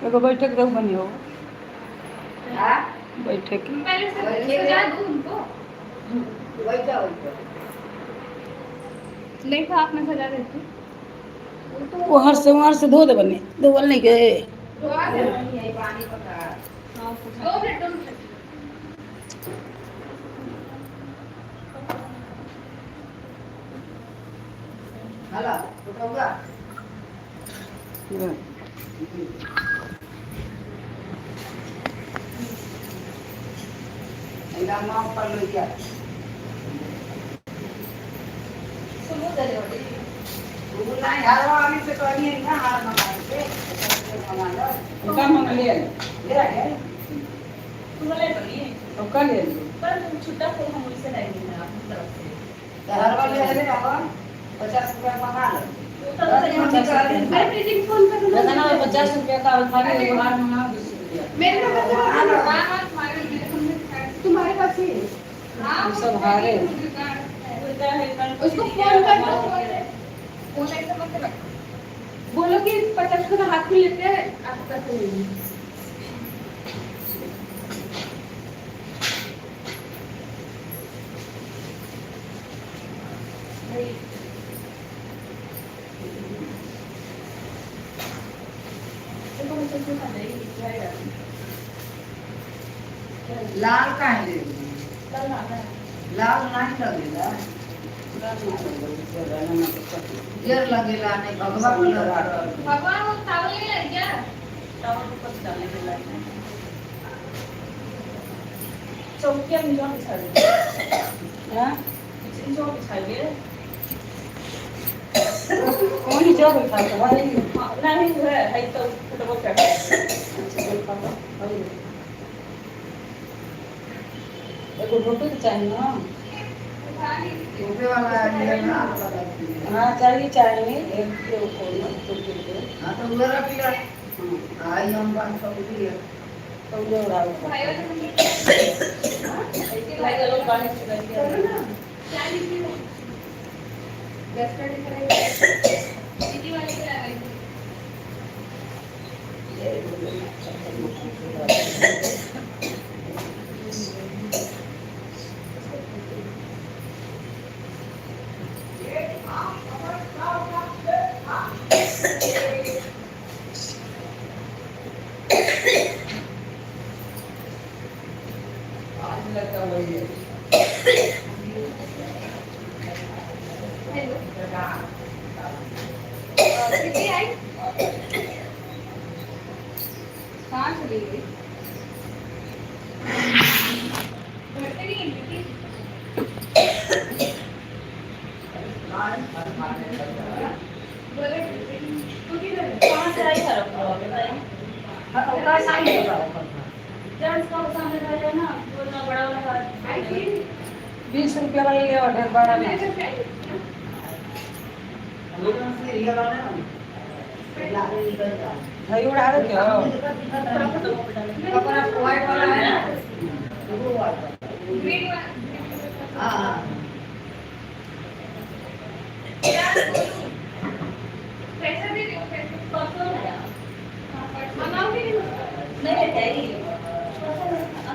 एगो बैठक दो बनी हो बैठक आपने सजा देती वहाँ से धो दे बने दो बल नहीं गए छुट्टा फूल हम उनसे नहीं लेंगे आपकी तरफ से 50 रुपया मंगा लो 50 रुपया का मेरे तुम्हारे पास ही सब हारे उसको फोन कर बोलो कि 50 का हाथ में लेते हैं आप कैसे लेंगे लाल का है लाल नहीं लगेगा जर लगेगा नहीं भगवा भगवान वो चावल नहीं लग गया चावल ऊपर डालने के लिए चौकिया में जो बिछा दे हां किचन जो बिछा दे कौन ही जो बिछा है भाई नहीं है तो फुटबॉल खेलते हैं एगो फोटो चाहिए ना ऊपर वाला ये ना हां चाहिए एक के ऊपर तो हां तो उधर रखिए आई हम बात सब दिए तो ले रहा हूं भाई लोग पानी चला दिया ना क्या लिखिए गैस स्टडी करेंगे सिटी वाले के लगाई ₹20 वाली ले और ढेर बड़ा नहीं भाई उड़ा दो क्या अपना व्हाइट वाला है ना वो ग्रीन वाला हां पैसा दे दो परसों है मंगाओगे नहीं चाहिए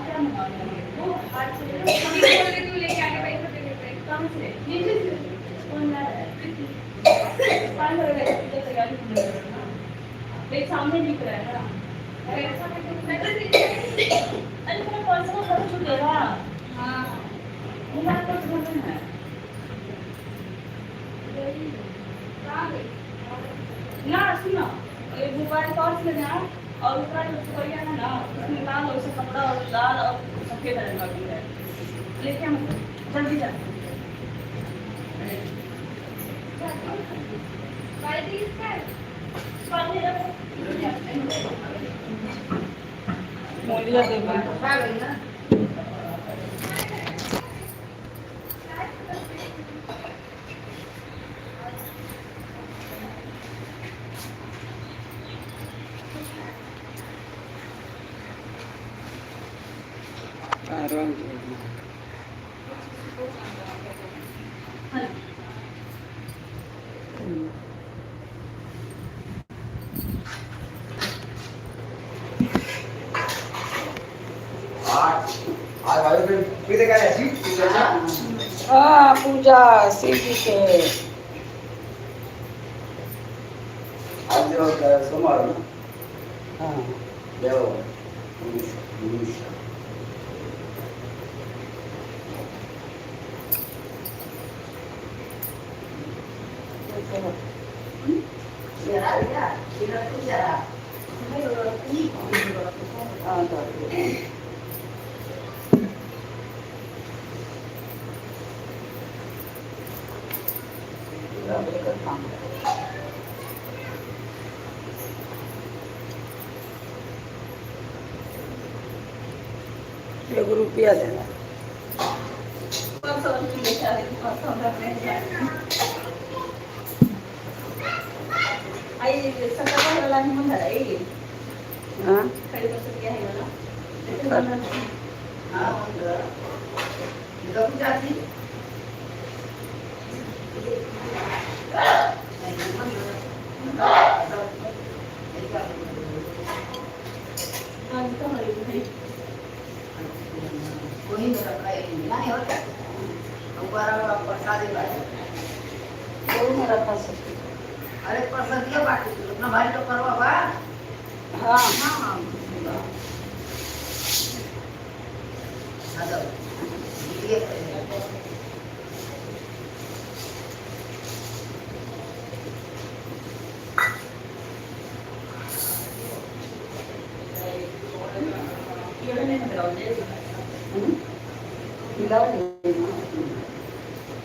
क्या मंगाओगे वो आज से तू लेके आके पैसा दे देते कहां से नीचे से कौन ला रहा है 500 रुपए की तैयारी कर रहा है एक सामने दिख रहा है ना पैसा में अरे मेरा पर्सनल सब छूटेगा हां मेरा पर्सनल है ना सुनो ये मोबाइल टॉर्च लेना और उसका जो सुइया है ना उसमें लाल और कपड़ा और लाल और सफेद रंग का भी है लेके हम जल्दी जा क्वालिटी इसका मोलिया देवी हाँ पूजा सीधी के सोमवार ना हाँ देव हाँ तो एगो रुपया देना हाँ एगो में रखा सकती अरे पसंद क्या बात है अपना भाई तो करवा बा हाँ हाँ हेलो ये मिलाओ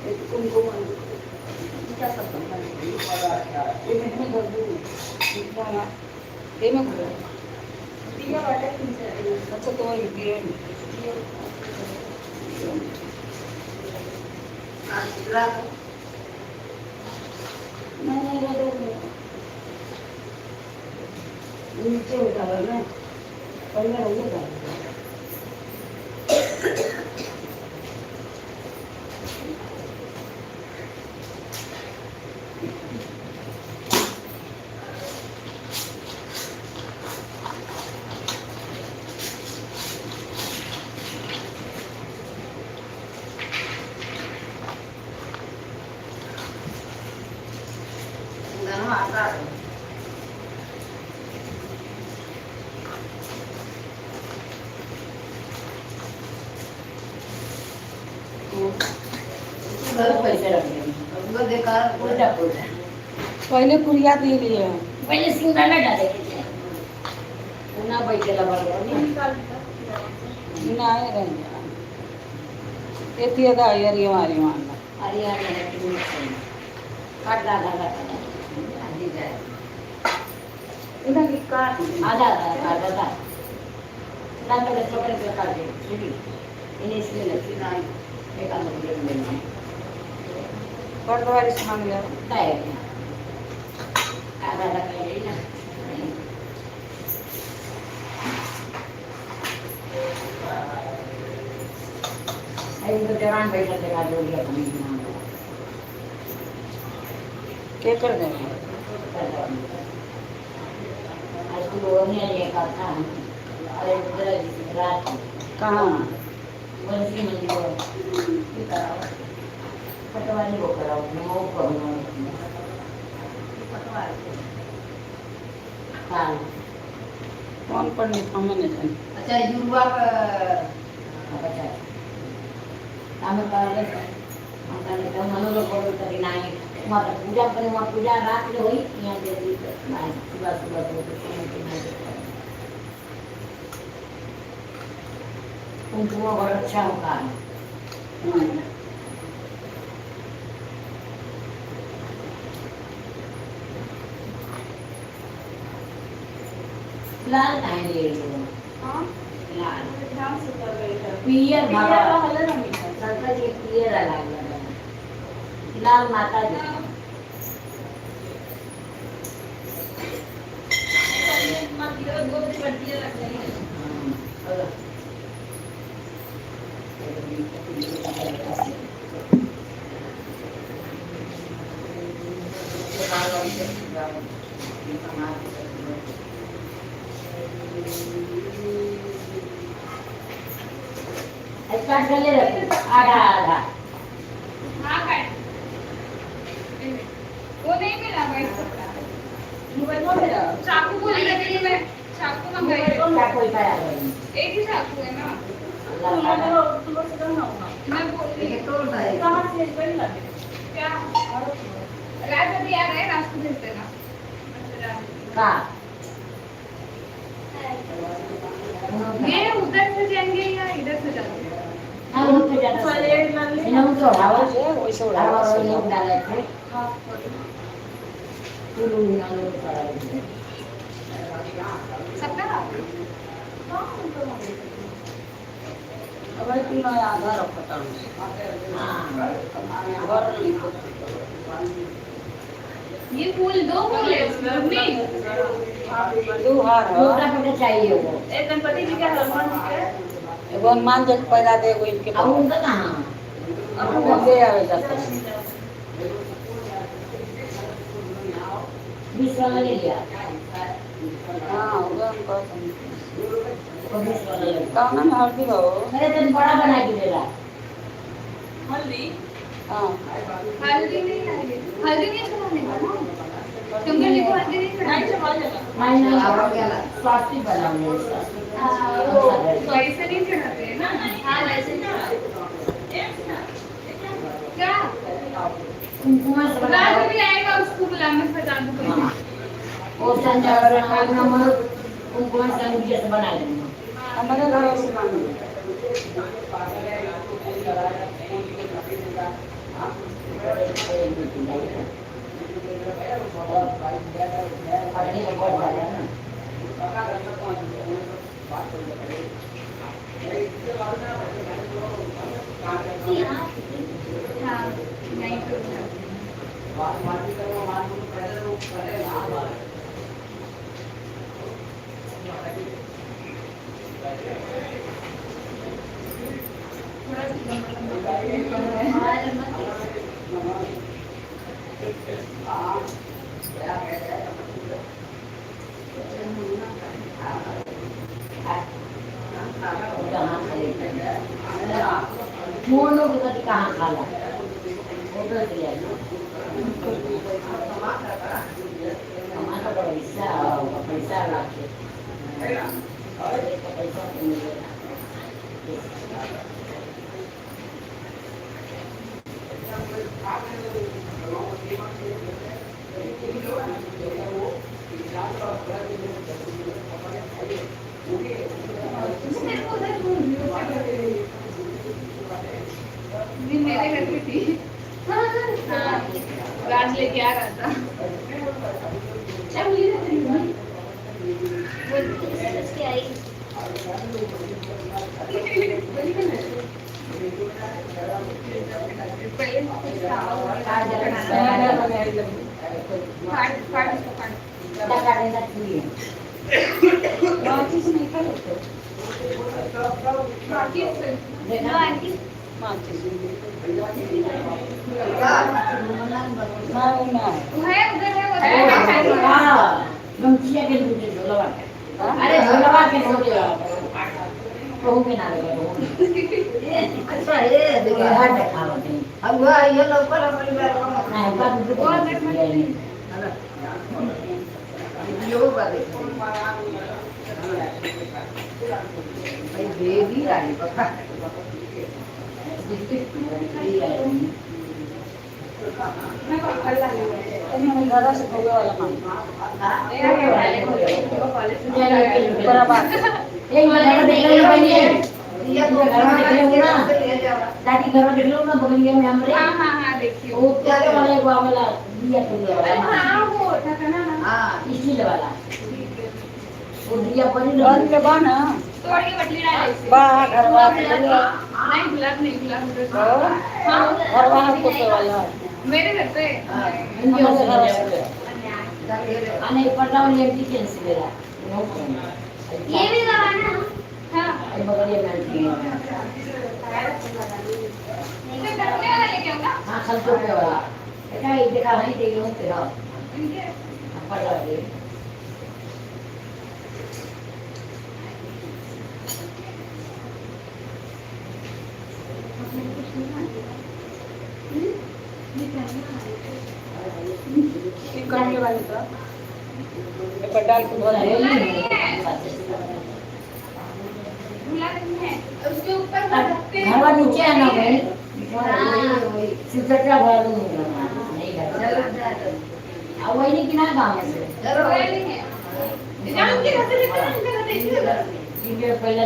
एक कुमकुम क्या करता हूँ ये में कर दूँ ये में कर अच्छा तो वही दिए नहीं नीचे उतारा ना पहले रहिएगा पैसे रख पहले कुरिया दे लिए पहले सिंगाला डाले पुन्हा बैठेला बरोबर नहीं रहेंगे ये थी अदा यार ये हमारी मानना अरे यार काट दादा आधी जाए इधर की काट आधा आधा दादा दादा के छोटे पे काट दे ठीक इन्हें इसलिए लगती ना एक आधा प्लेट में कर दो वाली सामान ले है आधा आधा कर लेना आई तो जवान बैठा देखा जो लिया कमी ना क्या कर देंगे आज तो वो नहीं ये करता अरे उधर रात कहाँ वंशी मंदिर ये कराओ पटवारी को कराओ वो करो पटवारी हाँ कौन पंडित हमें नहीं जाने अच्छा युवा अच्छा आम्ही करायला आम्हाला तर मनोरंजन करू तरी नाही मग पूजा पण मग पूजा रात्री होई या देवी नाही सुबह सुबह कुंकुम बहुत अच्छा होता है लाल नाही ले लाल पियर सरकार एक पियर लागला लाल माता स्टार्ट कर ले आधा आधा हाँ काट वो नहीं मिला भाई मोबाइल में मेरा चाकू बोली लगी मैं चाकू मंगाई है क्या कोई पाया एक ही चाकू है ना तुम्हारे से कम ना होगा मैं बोल रही ये तोड़ता है कहां से पहले लगे क्या रात अभी आ रहे हैं रात को भेजते ना का ये उधर से जाएंगे या इधर से जाएंगे ना उन पे जाता है इन्हें उन तो हवा है वैसे उड़ा हवा और लोग डाले थे हां तू ना लोग पड़ा सबका अब तुम आधा रखता हूं हां घर लिखो ये फूल दो फूल है इसमें नहीं दो हार दूसरा पे चाहिए वो एक गणपति जी का हनुमान जी का एगो हनुमान जी पैदा दे एगो इनके अब उनका कहां अब दे आवे जाते 20 वाला ले लिया हां वो हमको वो 20 वाला ले लिया कहना में हल्दी हो मेरे तो बड़ा बना के दे रहा हल्दी हां हल्दी नहीं चढ़ाने का ना शंकर जी को हल्दी नहीं चढ़ाने मैंने स्वास्थ्य बनाऊंगा तो ऐसे नहीं चढ़ाते हैं ना हाँ वैसे क्या कुमकुम से रात बनाओ में भी आएगा उसको बुला मैं बता दूँ वो संचार खाना मन कुमकुम से मुझे से बना लेंगे हमारे घर से मांगो पढ़ने का बहुत ज्यादा है ना हाँ नहीं तो मोर लोग कभी कहाँ खा ला होटल से लिया हमारा पैसा लाके पैसा मिलेगा मेरे घर पे थी हाँ राज लेके आ रहा था अरे झोलवा के सोचे कहूँ के ना लगे अच्छा ये देखिए हाथ दिखावते हैं अब वो ये लोकल हमारी बात नहीं बात तो यो बात है भाई बेबी रानी पका दादा से भोगे वाला काम एक बार देख लो बनिए ये तो घर में देख लो ना दादी घर में देख लो ना बगलिया में हमरे हाँ देखिए वो क्या वाला एक वाला दिया तो वाला हाँ वो था ना हां स्टील वाला वो दिया पड़ी बन के बना तोड़ के बटली डाल बा घर वाला नहीं गुलाब हाँ घर वाला को वाला मेरे घर पे इनके घर से आने पटाव ले किचन से मेरा ये भी लगाना हाँ ये बगलिया में आंटी है। इसे ढकने वाला लेके आओ ना। हाँ सब तो पे वाला बेटा ये देखा नहीं देगी हूँ तेरा इनके पड़ रहा है करने वाले तो एक डाल के बोला है झूला नहीं है उसके ऊपर रखते हैं। घरवा नीचे है ना बहन सिकटा घर नहीं अब वही नहीं किना गाँव से कोई नहीं है जान के घर से लेकर उनके घर से इसी घर ये पहले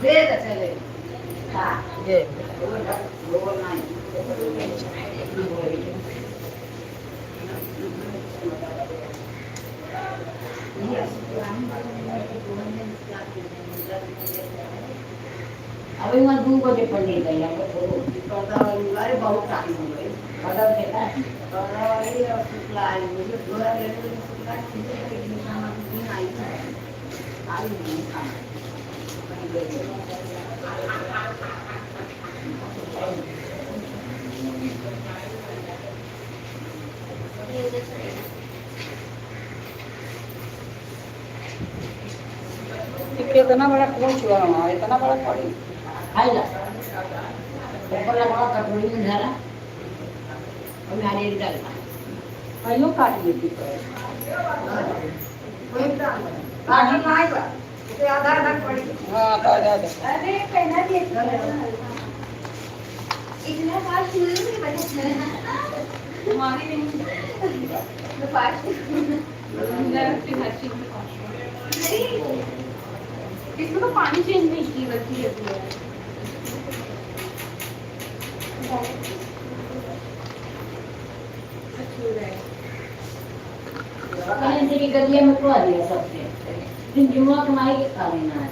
दे चले हाँ ये अभी मैं 2 बजे पढ़ने गई अरे बहुत टाइम हो गए पढ़ा देखा मुझे थोड़ा लेट आई नहीं कितना बड़ा कोच हुआ हमारा इतना बड़ा पड़ी खाई ला ऊपर लगा कटोरी में धरा और नारियल डाला आइयो काट लेती कोई काट नहीं बा इसे आधा आधा पड़ी हां आधा आधा अरे पहना दिए इतना फास्ट शुरू नहीं बचा तुम्हारी नहीं तो फास्ट इसमें तो पानी चेंज नहीं की रखी है कहीं से की गलिया में तो आ दिया सबसे दिन जुआ कमाई के खा लेना है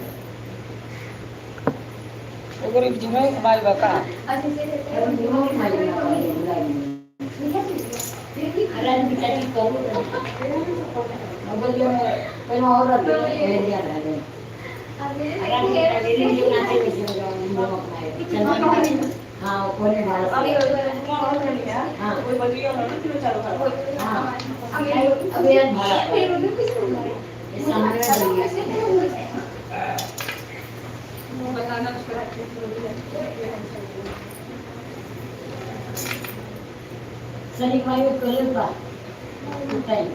अगर एक जिम्मे कमाई बका और जुआ कमाई लेना अरे बिचारी करूँ अब ये पहले और रखी है दिया है हाँ कोई नहीं हाँ कोई बलिया ना किलो चालू कर हाँ अब ये भाड़ा इस सामने बताना सनी भाई को करेगा टाइम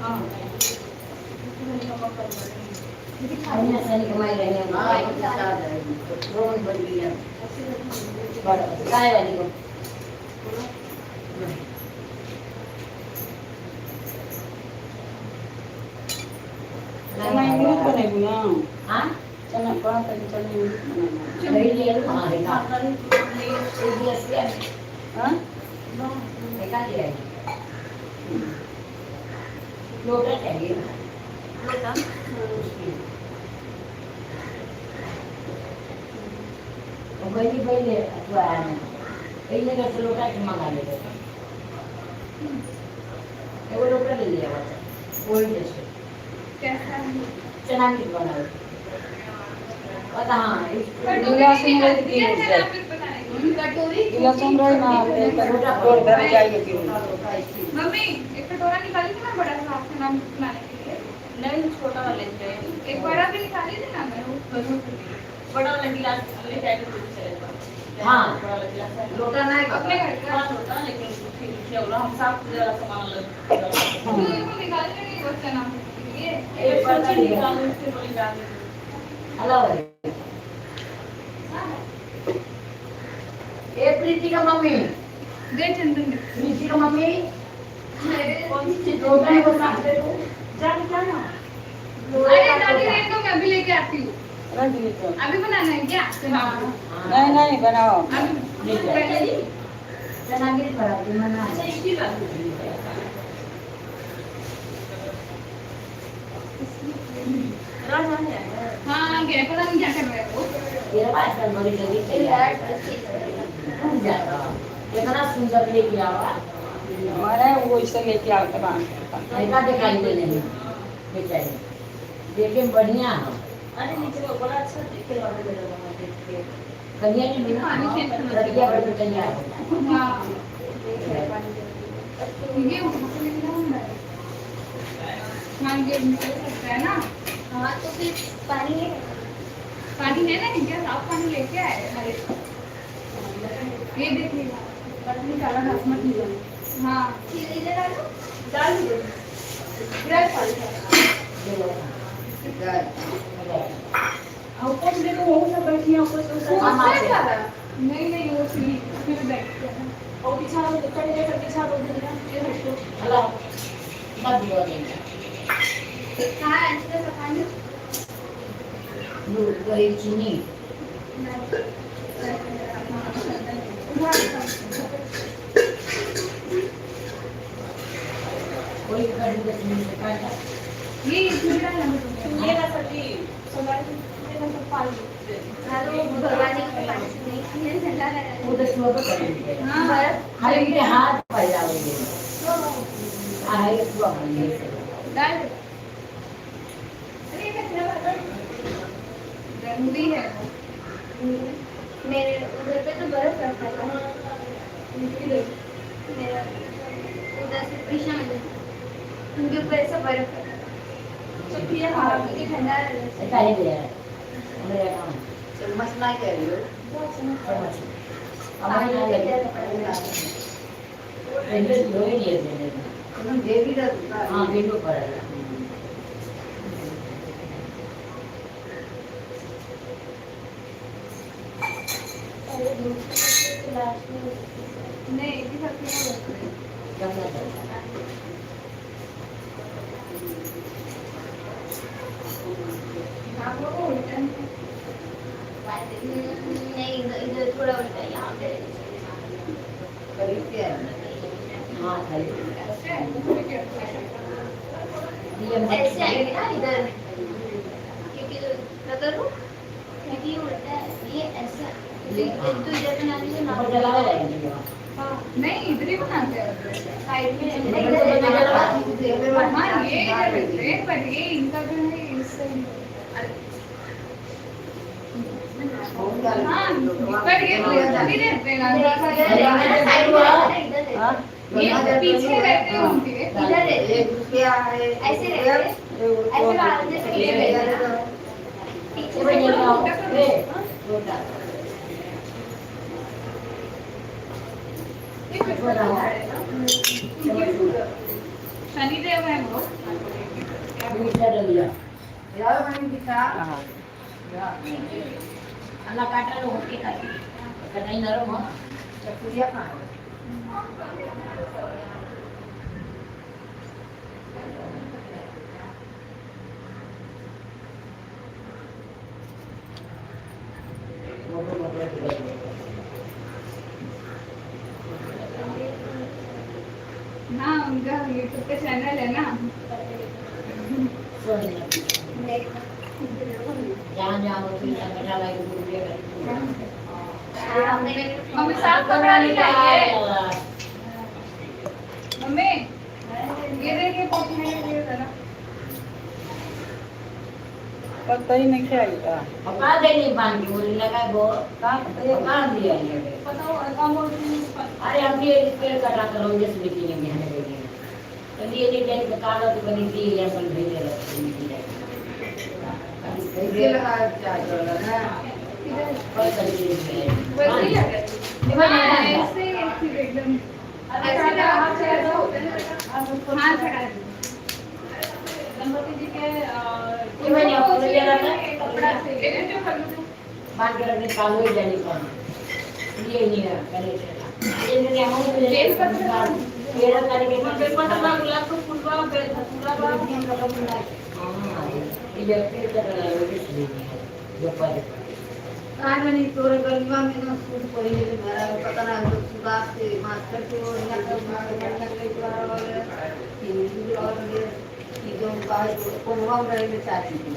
हाँ अन्य सनी कमाई रहे हैं रोन बन गया काय वाली को चना यूं बनेगी ना हाँ चना कौन चना यूं बनेगी नहीं ले लो हाँ देखा एक गिलास लिया हां देखा लिया लोटा चाहिए लोटा पहले पहले अथवा पहले का तो लोटा के मंगा ले वो लोटा ले लिया बच्चा ओल्ड जैसे कैसा चना की बनाओ पता हाँ गिलास में रख दी है कटोरी गिलास में रही ना एक और घर जाएगी फिर मम्मी एक कटोरा निकाली थी ना बड़ा सा आपके नाम बनाने के लिए नहीं छोटा वाले थे एक बड़ा भी निकाली थी ना मैं बड़ा वाला गिलास ले जाएगा हाँ लोटा नहीं अपने घर का होता लेकिन फिर क्या हो रहा हम साफ जरा सामान लग वो निकाल के नहीं बच्चा नाम ये एक सोचे निकाल उसके बोली जाने हेलो ए प्रीति का मम्मी दे चंदन दे प्रीति का मम्मी कौन सी लोटा को साफ दे दो जान क्या ना अरे दादी रेट तो मैं अभी लेके आती हूँ रख दी तो अभी बनाना है क्या नहीं नहीं बनाओ अभी पहले ही चना गिर पड़ा थी मना अच्छा इसकी बात राजा है हाँ गया पता नहीं क्या कर रहा है वो तेरा पास में बड़ी लगी तैयार टूट जाता कितना सुंदर लेके आवा मैंने वो इसे लेके आता बांध ऐसा दिखाई दे नहीं बेचारे देखे में बढ़िया है अरे नीचे में बड़ा अच्छा दिखे वाला मेरा वहाँ देख के। कन्या ने भी पानी चेंज करना चाहिए। रतिया बड़ी तैयार हो हाँ ये ऊपर से लेके जाऊँ मैं। हाँ ये निकल सकता है ना। हाँ तो फिर पानी है पानी है ना क्या साफ पानी लेके आए हमारे ये देखिए पानी डाला घास मत लीजिए हाँ फिर इधर डालो डाल दीजिए ग्रेट पानी ऊपर से देखो वो सब बैठी है ऊपर से नहीं नहीं वो सीढ़ी फिर बैठते हैं और पीछा वो कड़े जैसा पीछा बोल देना ये हटो। हेलो मत दियो नहीं हाँ ऐसे तो पानी वो वही चीनी कोई कर दे चीनी से काटा ये इसमें डालना है ये ना सभी समाज में ना सब पाल देते हैं। हेलो भगवान के पानी से नहीं ये ठंडा लगा वो तो सुबह तो करेंगे हाँ हर के हाथ पर जाओगे आई सुबह में डाल अरे ये क्या जरूरी है मेरे उधर पे तो बर्फ रखा था मेरा उधर से पीछा में उनके ऊपर ऐसा बर्फ रखा था तो फिर हाँ मुझे ठंडा लगा ऐसा ही दे मेरे काम चम्मच नहीं करियो समझ हमारे यहाँ लगे पहले लोहे लिए थे तुम देवी दा हाँ बिल्लो पर नहीं इसी सब के करना चाहिए आप लोगों को उल्टा नहीं इधर थोड़ा उल्टा यहाँ पे करीब के हाँ खाली ऐसे ऐसे आएंगे ना इधर क्योंकि क्या करूँ क्योंकि ये उल्टा है ये ऐसा तो इधर बना लीजिए ना ऊपर जला जाएंगे हाँ नहीं इधर ही बनाते हैं साइड में इधर नहीं, तो इधर- बना इधर- जला। हाँ ये इधर रहते हैं पर ये इनका जो है इससे हाँ पर ये तो इधर ही रहते हैं ना हाँ ये पीछे रहते हैं उनके इधर रहते हैं। एक रुपया है ऐसे रहते हैं। ऐसे बाहर जैसे ये रहते हैं ना। पीछे ये से बढ़िया थोड़ा काम उल्टा करो। है छोटा शनिदेव है वो दूसरा डलिया यार मैंने दिखा अल्लाह काटा लो होके काटी कटाई नरम हो चकुरिया कहाँ है मोटो मोटो हाँ उनका यूट्यूब पे चैनल है ना जहाँ जहाँ वो चीज़ कटा लगी वो भी मम्मी साफ कपड़ा निकालिए मम्मी ये देखिए पोछने के लिए जरा पता ही नहीं क्या है पका देनी बांध के बोली लगा वो पका दिया ये पता हो काम हो अरे हम ये पेड़ कटा कर रोज से बिकी नहीं हमें देंगे तो ये नहीं जाए तो काला तो बनी थी या बन भेजे रखते कैसे लगा चार्जर ना पर कर दिए वैसे ही लग रहा है ऐसे ही एकदम ऐसे लगा हाथ से ऐसा होता है ना हाथ हटा दो गणपति जी के ये मैंने आपको ले रहा था कपड़ा से ये जो कर दो बांध के रखने चालू ही जाने का ये नहीं है करे ये नहीं हम लोग ले पेड़ पर पेड़ करके पेपर का गुलाब का फूलवा फूलवा ये पेड़ कर रहा है इसलिए जो पर आज मैंने तोरे गलीवा में ना सूट पहले से मेरा पता ना तो सुबह से मास्टर के और यहाँ का मास्टर के द्वारा और हिंदी और ये जो बाहर कोनवा में रहने चाहती थी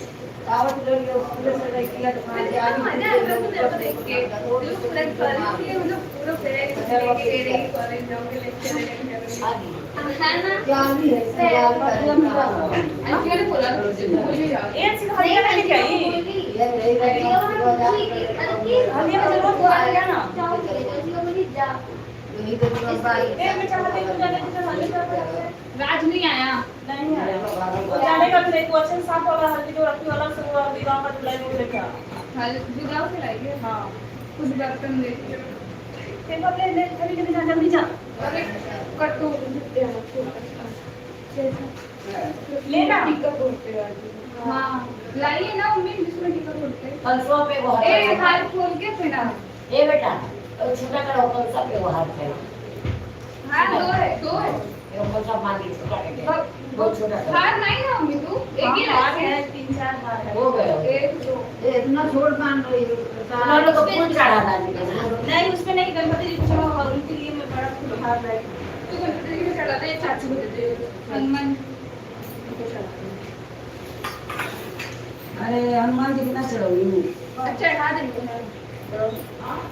आवत लोग स्कूल से लेके किया तो मुझे मजा आ रहा था तेरे को देख के जो पूरा कॉलेज के मतलब पूरा पेरेंट्स लेके दे रही कॉलेज जाओगे लेक्चर लेके है ना क्या भी है मैंने बोला मुझे याद ये अच्छी खड़ी करने क्या ही ये रही हम ये जरूर को आ गया ना यही तो भाई ए मैं चाहती हूँ जाने की तो राज नहीं आया नहीं आया वो जाने का फिर एक क्वेश्चन 7 वाला हल्दी जो रखी वाला से वो विवाह का जुलाई में लेके हाल जुगाव से लाइए हां कुछ बर्तन लेके फिर हम ले खड़ी के जा जल्दी जा अरे कट्टू लेना टिक्का बोलते हैं हां लाइए ना मम्मी जिसमें टिक्का बोलते हैं कलसुआ पे वो ए हाथ हाथ खोल के फेंका ए बेटा छोटा करो कलसुआ पे वो हाथ पे हां दो है ये कलसुआ मान के छोटा करके बहुत छोटा कर हार नहीं ना मम्मी तू एक ही हाथ लास्ट है है 3-4 बार है हो गए एक दो ये इतना छोड़ मान रही है उन्होंने लोग को फूल चढ़ा डाली नहीं उसमें नहीं गणपति जी को और उनके लिए मैं बड़ा फूल हार लाई तू गणपति जी को चढ़ाते हैं चाची को देते हैं हनुमान को चढ़ाते अरे हनुमान जी कितना चढ़ोगी हैं चढ़ा देंगे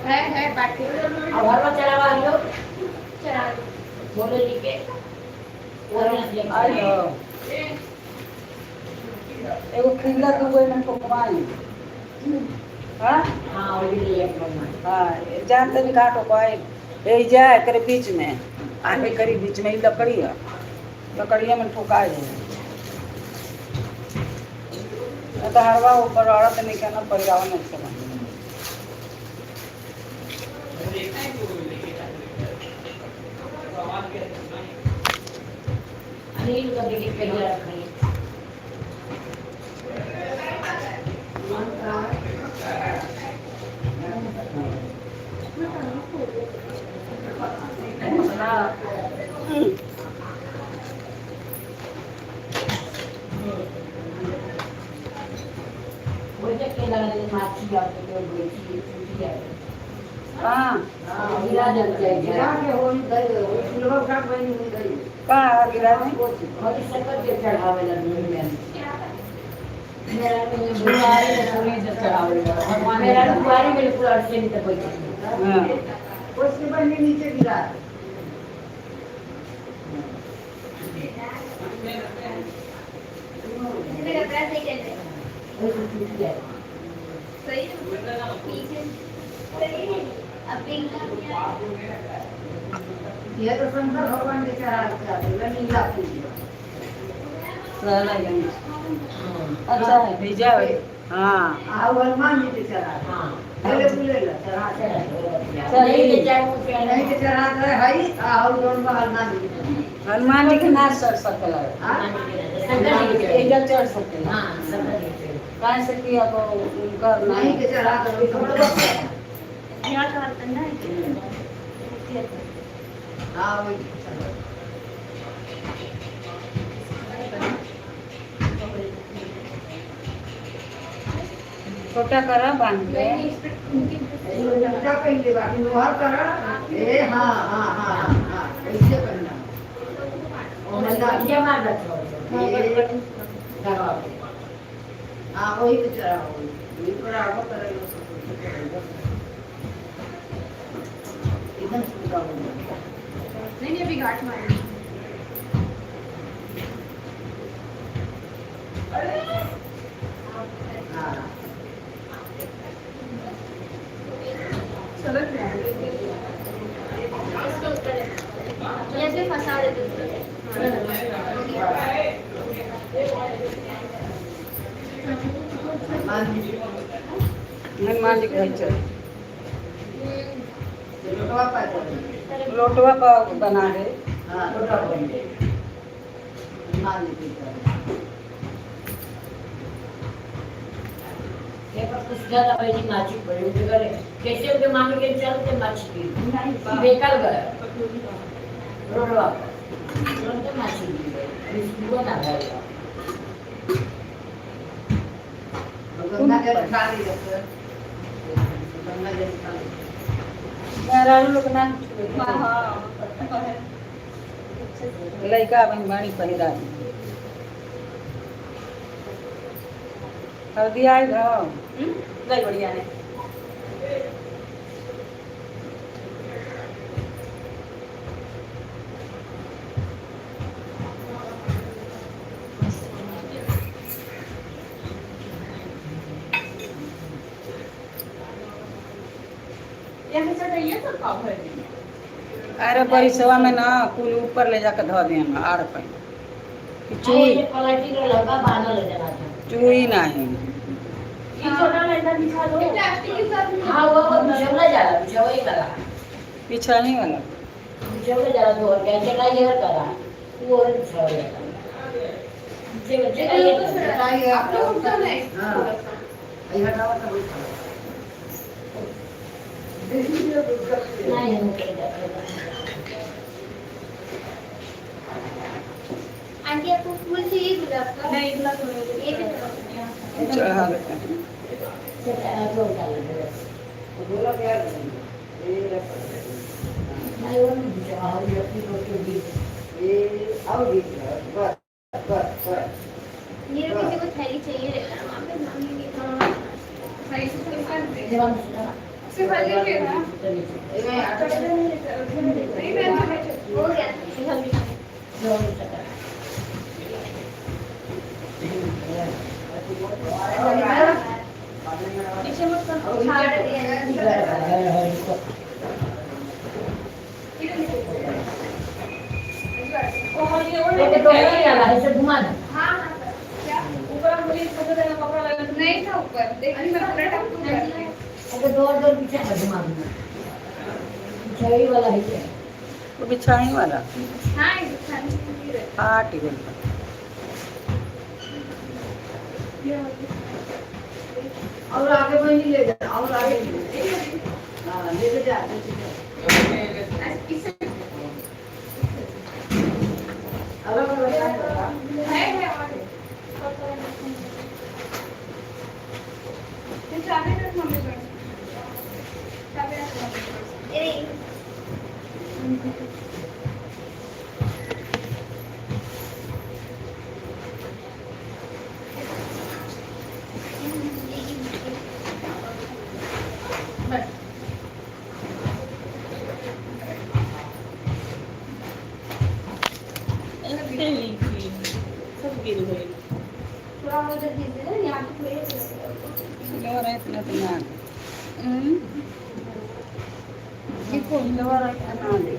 है बाकी अब घर में चढ़ावा हम लोग चढ़ा बोले लिखे आयो एगो खिल्ला तो कोई में ठोकवाई हां हां और भी ले एक लोग हां जानते भी काटो कोई ए जाए करे बीच में आगे करी बीच में ही लकड़ी है लकड़िया में ठोका है तो हरवा ऊपर औरत नहीं कहना परिवार नहीं चला अनिल का देखिए पहले रखनी वो जो केला वाले माछी आते हैं वो बेची है हां गिरा देते हैं के होई गई फुलवा का बनी हुई गई का गिरा नहीं और शक्कर के चढ़ावे लगे में मेरा में बुआरी में पूरी से चढ़ावे भगवान मेरा बुआरी में पूरा अर्से में तक बैठे हां उसके बनी नीचे गिरा मेरा ब्रश नहीं चल रहा वो टूट गया सही पीछे सही अब पिंक ये तो शंकर भगवान के चढ़ा दिया नीला फूल रहना गंज अच्छा है भेजा हां आ हनुमान जी के चढ़ा हां पहले फूलेगा चढ़ा नहीं ले जाए वो पे नहीं के चढ़ा दे हई आ और दोन हनुमान जी के नाच चढ़ सकला शंकर जी के एजा चढ़ सकला हां शंकर जी के काहे से किया तो उनका नहीं के चढ़ा दे यहाँ का बर्तन ना हां वही छोटा करा बांध के छोटा पहले बाकी लोहार करा ए हां हां हां हां ऐसे करना और मैं ये मार दो हां वही पे चढ़ा वही पर आगे करेगा एकदम छूटा हो नहीं अभी घाट मारेंगे हां चलो ये भी फंसा देते हनुमान जी के चल लोटवा का बना दे हां लोटवा बन दे हनुमान जी के ये पर कुछ ज्यादा बड़ी माछी पड़ी उधर करे कैसे उधर मान के चलते माछी की बेकार गया रोडवा तो माछी की इसको ना गया गंगा जल खाली रखे गंगा जल खाली मेरा लोग ना हां लइका बन बाणी पहिरा हल्दी आई ना नहीं बढ़िया है यहाँ से ये सब का है अरे बड़ी सेवा में ना कुल ऊपर ले जाकर धो देंगे आड़ पे चुई क्वालिटी का लगा बाना ले जाना चुई नहीं ये छोटा लड़का दिखा दो प्लास्टिक के साथ में हाँ वो बिछवला जाला बिछवई करा पीछा नहीं वाला बिछवला जाला तो और क्या चला ये करा वो और बिछवला आप लोग उठा नहीं नहीं हम कर आंटी आपको फूल चाहिए गुलाब का नहीं इतना तो ये भी तो चढ़ा देते हैं मेरे किसी को थैली चाहिए रहता वहाँ पे मम्मी ने भाई से कर दे सिर्फ हल्दी के ना नहीं मैं हो गया नीचे मत कर छाड़ दिया ओ हल्दी और हाँ क्या ऊपर हम मुझे छोटे देना कपड़ा लगा नहीं था ऊपर देखिए मैं पूरा टक टूट जाती है वो बिछाने वाला हाँ ये खाने के लिए रहता हाँ ठीक है और आगे बढ़ ले जा और आगे हां ले जा है इसे अलग अलग है और ये चाबी रख मम्मी पर चाबी रख मम्मी पर अरे सब गिर गए थोड़ा उधर दीजिए ना यहाँ पे थोड़ी लो रहे इतना तो ना देखो लगा रहा ना दे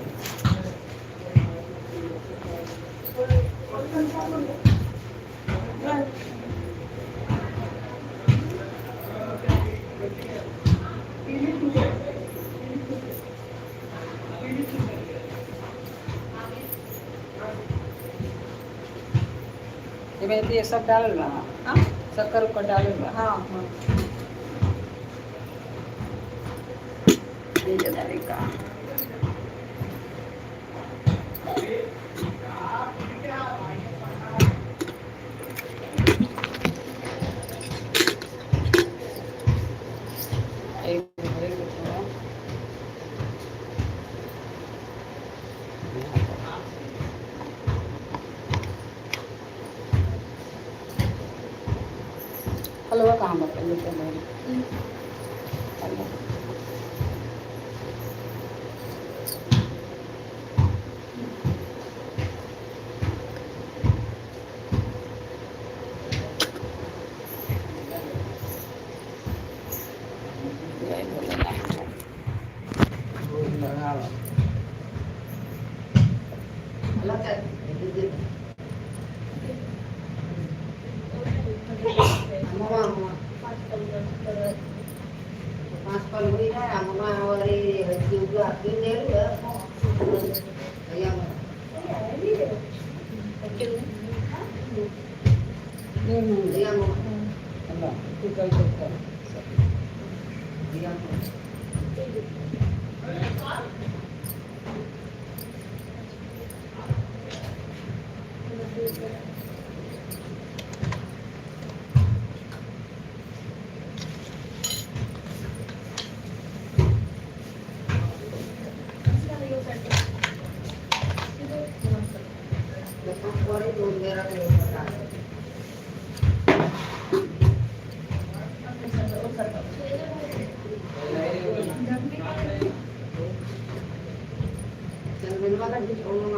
ये सब डाल रहा हाँ शक्कर ऊपर डाल रहा हाँ हाँ ये जो तरीका हलवा कहाँ बता लेते हैं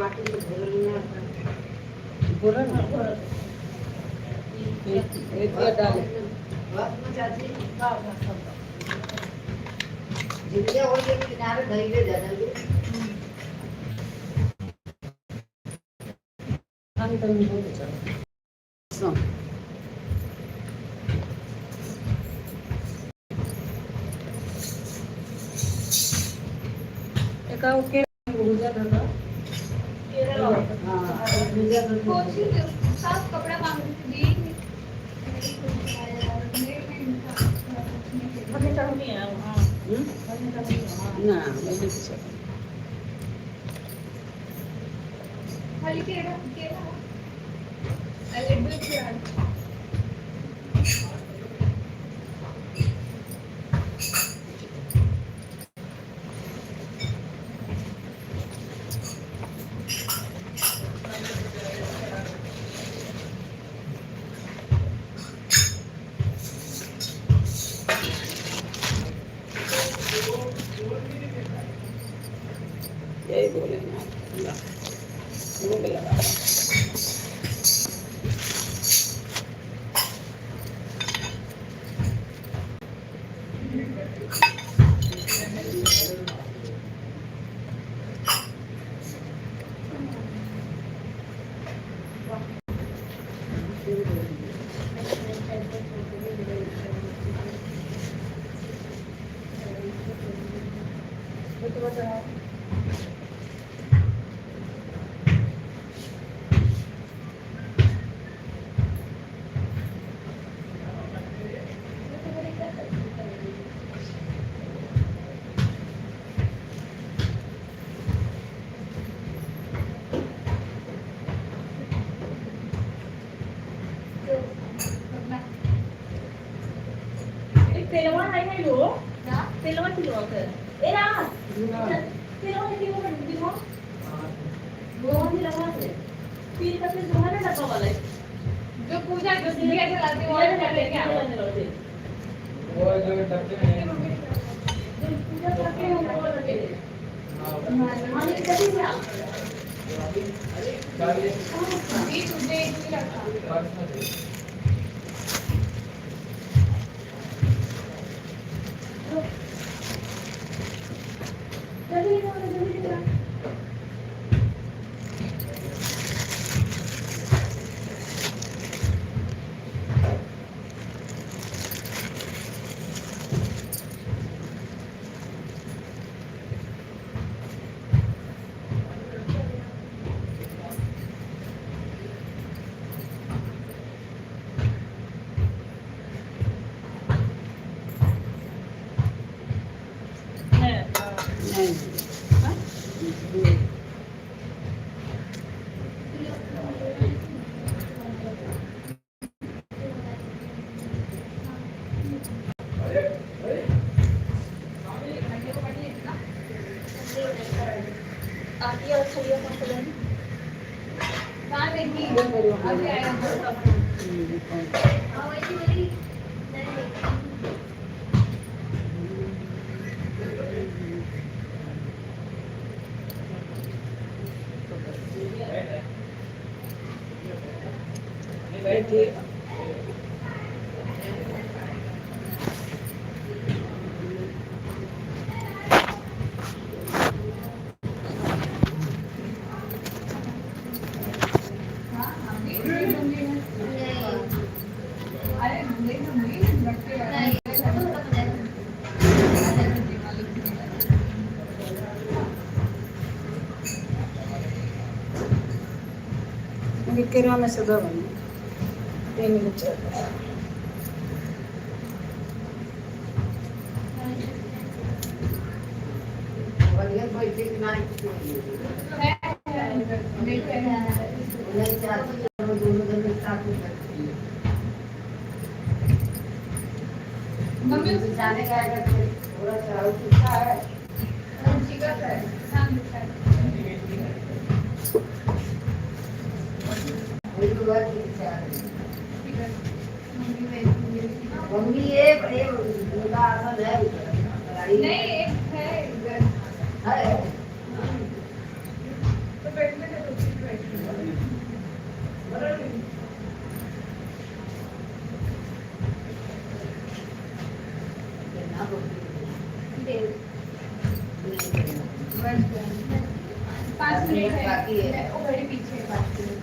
माटी से भरना भरना ये डाले बस में चाची जितने हो ये किनारे धइले जाने हम तो नहीं बोल चलो एका ओके गुजा धरना हां गुजा कोची साफ कपड़ा मांग रही थी हमें तो नहीं है हां ना मैं नहीं पूछा खाली केड़ा लड्डू खिला यही बोले ना भूख लगा तेलवा है लो ना तेलवा किलो कर ए रा तेलवा किलो कर दी हो वो नहीं लगा से फिर कैसे तुम्हारे लगा वाला जो पूजा जो दिया जलाते वो लेके आओ वो जो डब्बे में पूजा करके हम वो लगे माने कैसे से आप ये तुझे एक रखा आती और चाहिए मसलन कहां देखी अभी आया हाँ वैसी वाली नहीं ठीक अरे नहीं रखते किरवा में से दो बने 3 बच्चे बढ़िया बैठे कि नहीं चाहती दोनों दिन में साथ में मम्मी जाने का है थोड़ा सा सूखा है चिकन है हाँ मम्मी ये बड़े दूल्हा आसन है नहीं एक है है तो पेट में पाँच मिनट है बाकी है। मैं वो घड़ी पीछे है, बात करो।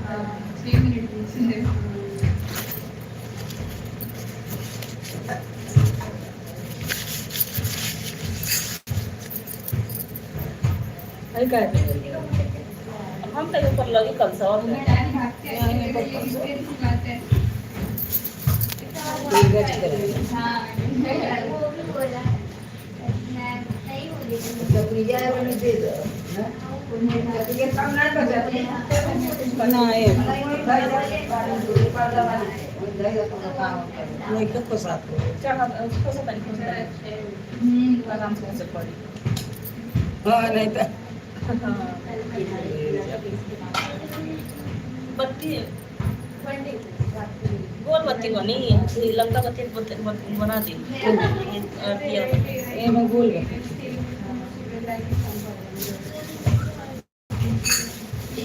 हाँ, 6 मिनट पीछे है। अरे क्या है? हम तो ऊपर लगी कल से और मैं डाली भागते हैं, ये तेरी सी बात है। ठीक है, ठीक है। हाँ, वो भी बोला मैं नहीं बोली जब नहीं जाए वो नहीं दे दो, हैं? ये काम नहीं बचा। बनाए नहीं तो कुछ साथ को। चढ़ा उसको से तरीके से आराम से पड़ी हाँ नहीं तो बत्ती गोल बत्ती बनी लंका बत्ती बना दी ये मैं भूल गया।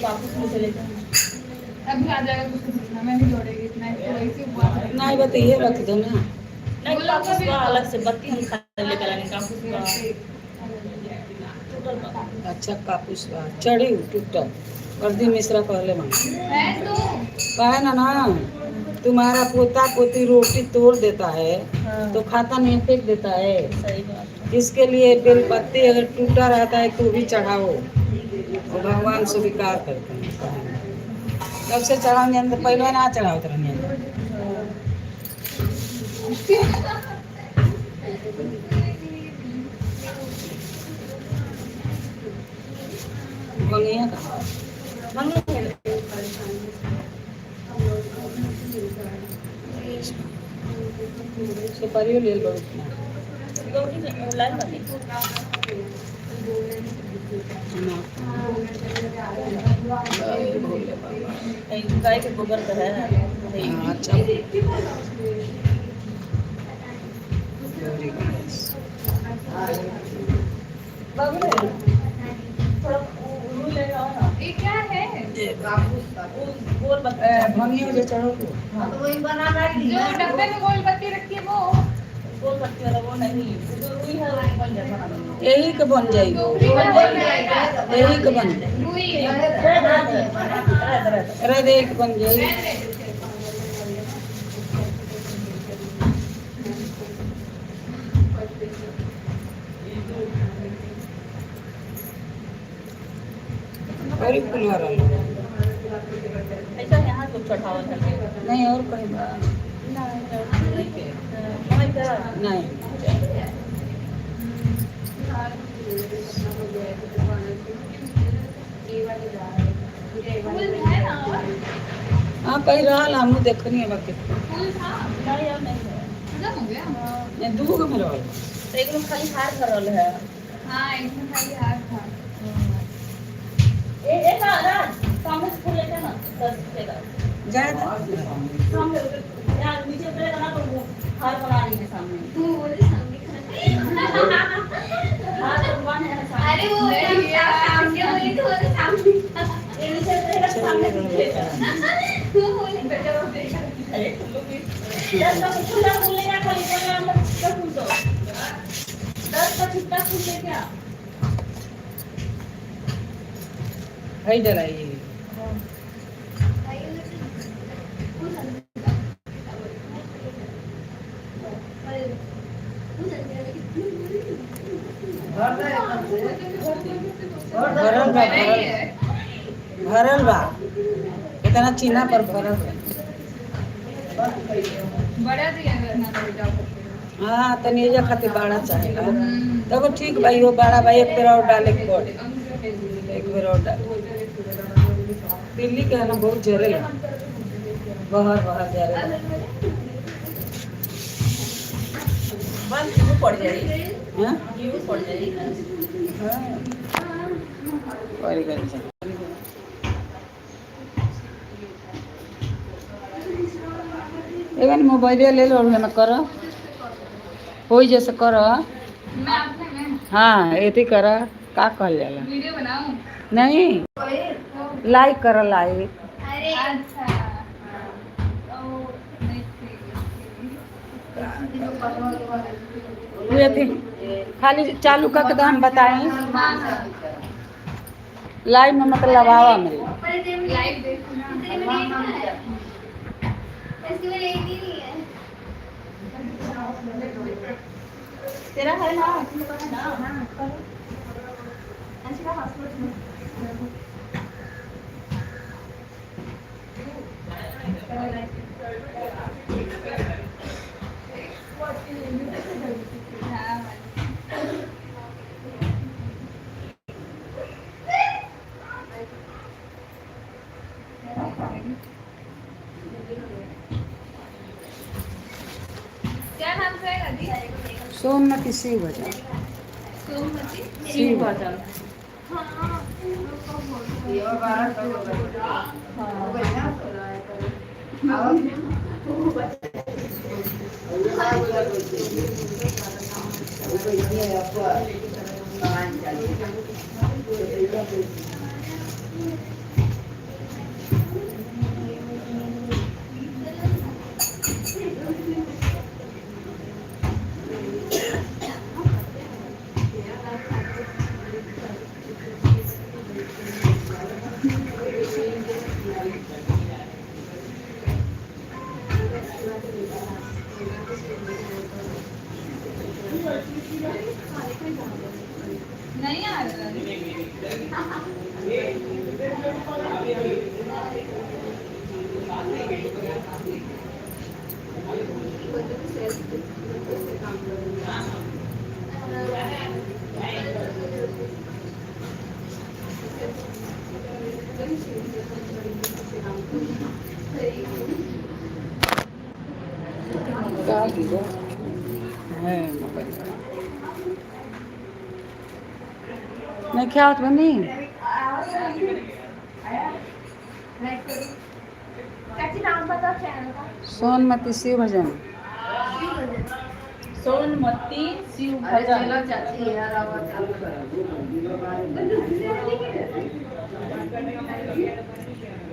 वापस में चले जाए अभी आ जाएगा कुछ पूछना, मैं भी दौड़ेगी इतना तो वैसे हुआ है। नहीं बताइए रख दो ना। नहीं कापूस का अलग से बत्ती निकाल लेकर आने कापूस का टोटल का अच्छा कापूस का चढ़ी टूटल वर्दी मिश्रा पहले मांग है तो कहे ना तुम्हारा पोता पोती रोटी तोड़ देता है हाँ। तो खाता नहीं फेंक देता है। सही बात इसके लिए बेलपत्ती अगर टूटा रहता है तो भी चढ़ाओ और भगवान स्वीकार करते हैं। कब से चढ़ाएंगे तो पहले ना चढ़ाओ तरह बनिया का सुपारियो ले लो उतना। गौरी लाइन बनी गाय के गोबर का है हाँ, अच्छा गौरी गणेश। बाबू ने थोड़ा रूल ले आओ ना ये क्या है? गोल बत्ती भंगिया जो चढ़ो तो जो डब्बे में गोल बत्ती रखी है वो गोल बत्ती वाला वो नहीं जो रुई है वो बन जाए बना दो यही के बन जाएगी टोकरी में गोल जाएगा। यही के बन जाएगी रुई अरे देख बन जाएगी। गौरी फुलवारा लो। ऐसा यहाँ तो चढ़ावा है नहीं और कहीं बा नहीं फूल है ना और? हाँ कहीं रहा हम देखनी है बाकी फूल था नहीं अब नहीं है खत्म हो गया। ये दूग में रहो तो एक लोग खाली हार भरल है हाँ इसमें खाली हाथ था। ए ना राज सामने से फूल लेके ना 10 रुपए का ज्यादा सामने यार नीचे उतरेगा ना तो वो हार बना रही है सामने तू बोले सामने हार तो बने है सामने अरे वो नहीं यार। सामने बोली तो बोले सामने ये नीचे उतरेगा तो सामने दिखेगा तू बोले अरे तुम लोग भी 10 का फूल फूल लेगा खाली बोलना हम 10 फूल तो 10 का छुट्टा फूल ले क्या है डराई भरल बा भरल बा इतना चीना पर भरल बा। बड़ा दिया करना तो बेटा को। हाँ तनी एजा खातिर बड़ा चाहेला तब ठीक भाई वो बड़ा भाई एक बेर और डाले के पड़े एक बेर और डाले दिल्ली के है ना बहुत जरेला बाहर बाहर जरेला बंद क्यों पड़ जाएगी हाँ क्यों पड़ जाएगी हाँ और गई एगन मोबाइल ले लो ना कर हो जैसे कर मैं आपने मैं हाँ एती कर का कहल जाला वीडियो बनाऊं? नहीं लाइक कर लाइक अरे अच्छा। ओ, नहीं, ठीक है। हुए थे खाली चालू का दाम बताएं लाइव में मतलब आवा मेरे लाइव देखो ना इसकी में लेट ही नहीं है तेरा है ना तुम लोग का ना अंशिका हॉस्पिटल में क्या नाम से है अभी सोमनाथ शिव भजन सोमवती शिव भजन हाँ नहीं आ रहा का हीरो है मोबाइल नहीं क्या होता बनी कैसी नाम बताओ चैनल का सोनमती शिव भजन सोनमती शिव भजन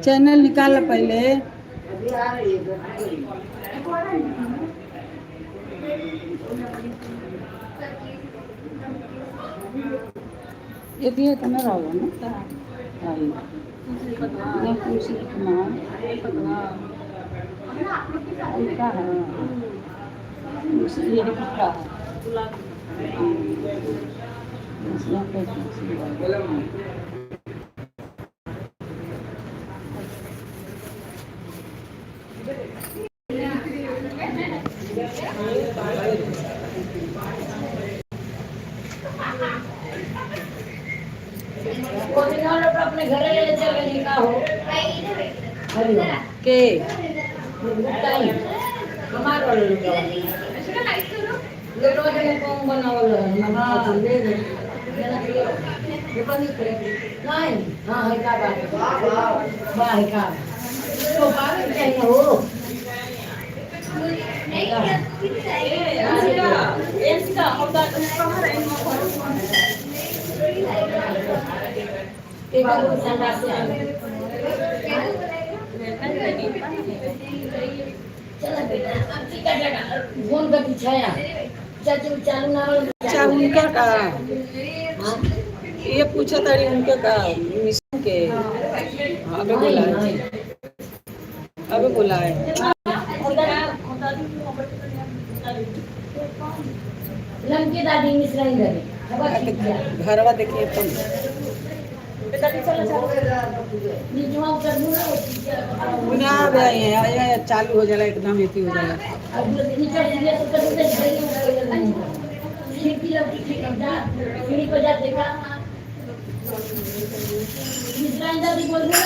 चैनल निकाल पहले ये दिए तो नहीं रहोगे ना ये तुलसी कुमार ये क्या है ये क्या है यहाँ पे तुलसी अपने घर ले चले का हो के हमारे वाले लोग ये रोज में कौन बनावल है ना ले ले ये बनी नहीं हां है का बात वाह है का तो बात चाहिए हो इसका होता कहाँ रहेंगे एक और संडास चला बेटा अब की का जगह फोन का छाया चाचू चालू ना अच्छा उनका का ये पूछा था उनके का मिशन के अबे बोला है अबे बोला है लंकी दादी मिश्रा इधर घरवा देखिए तो नीचवा कर दूं ना ना भाई ये चालू हो जाला एकदम एती हो जाला अब नीचे ये तो कर दे खिड़की लगी खिड़की पर जा देखा मिश्रा इधर भी बोल ना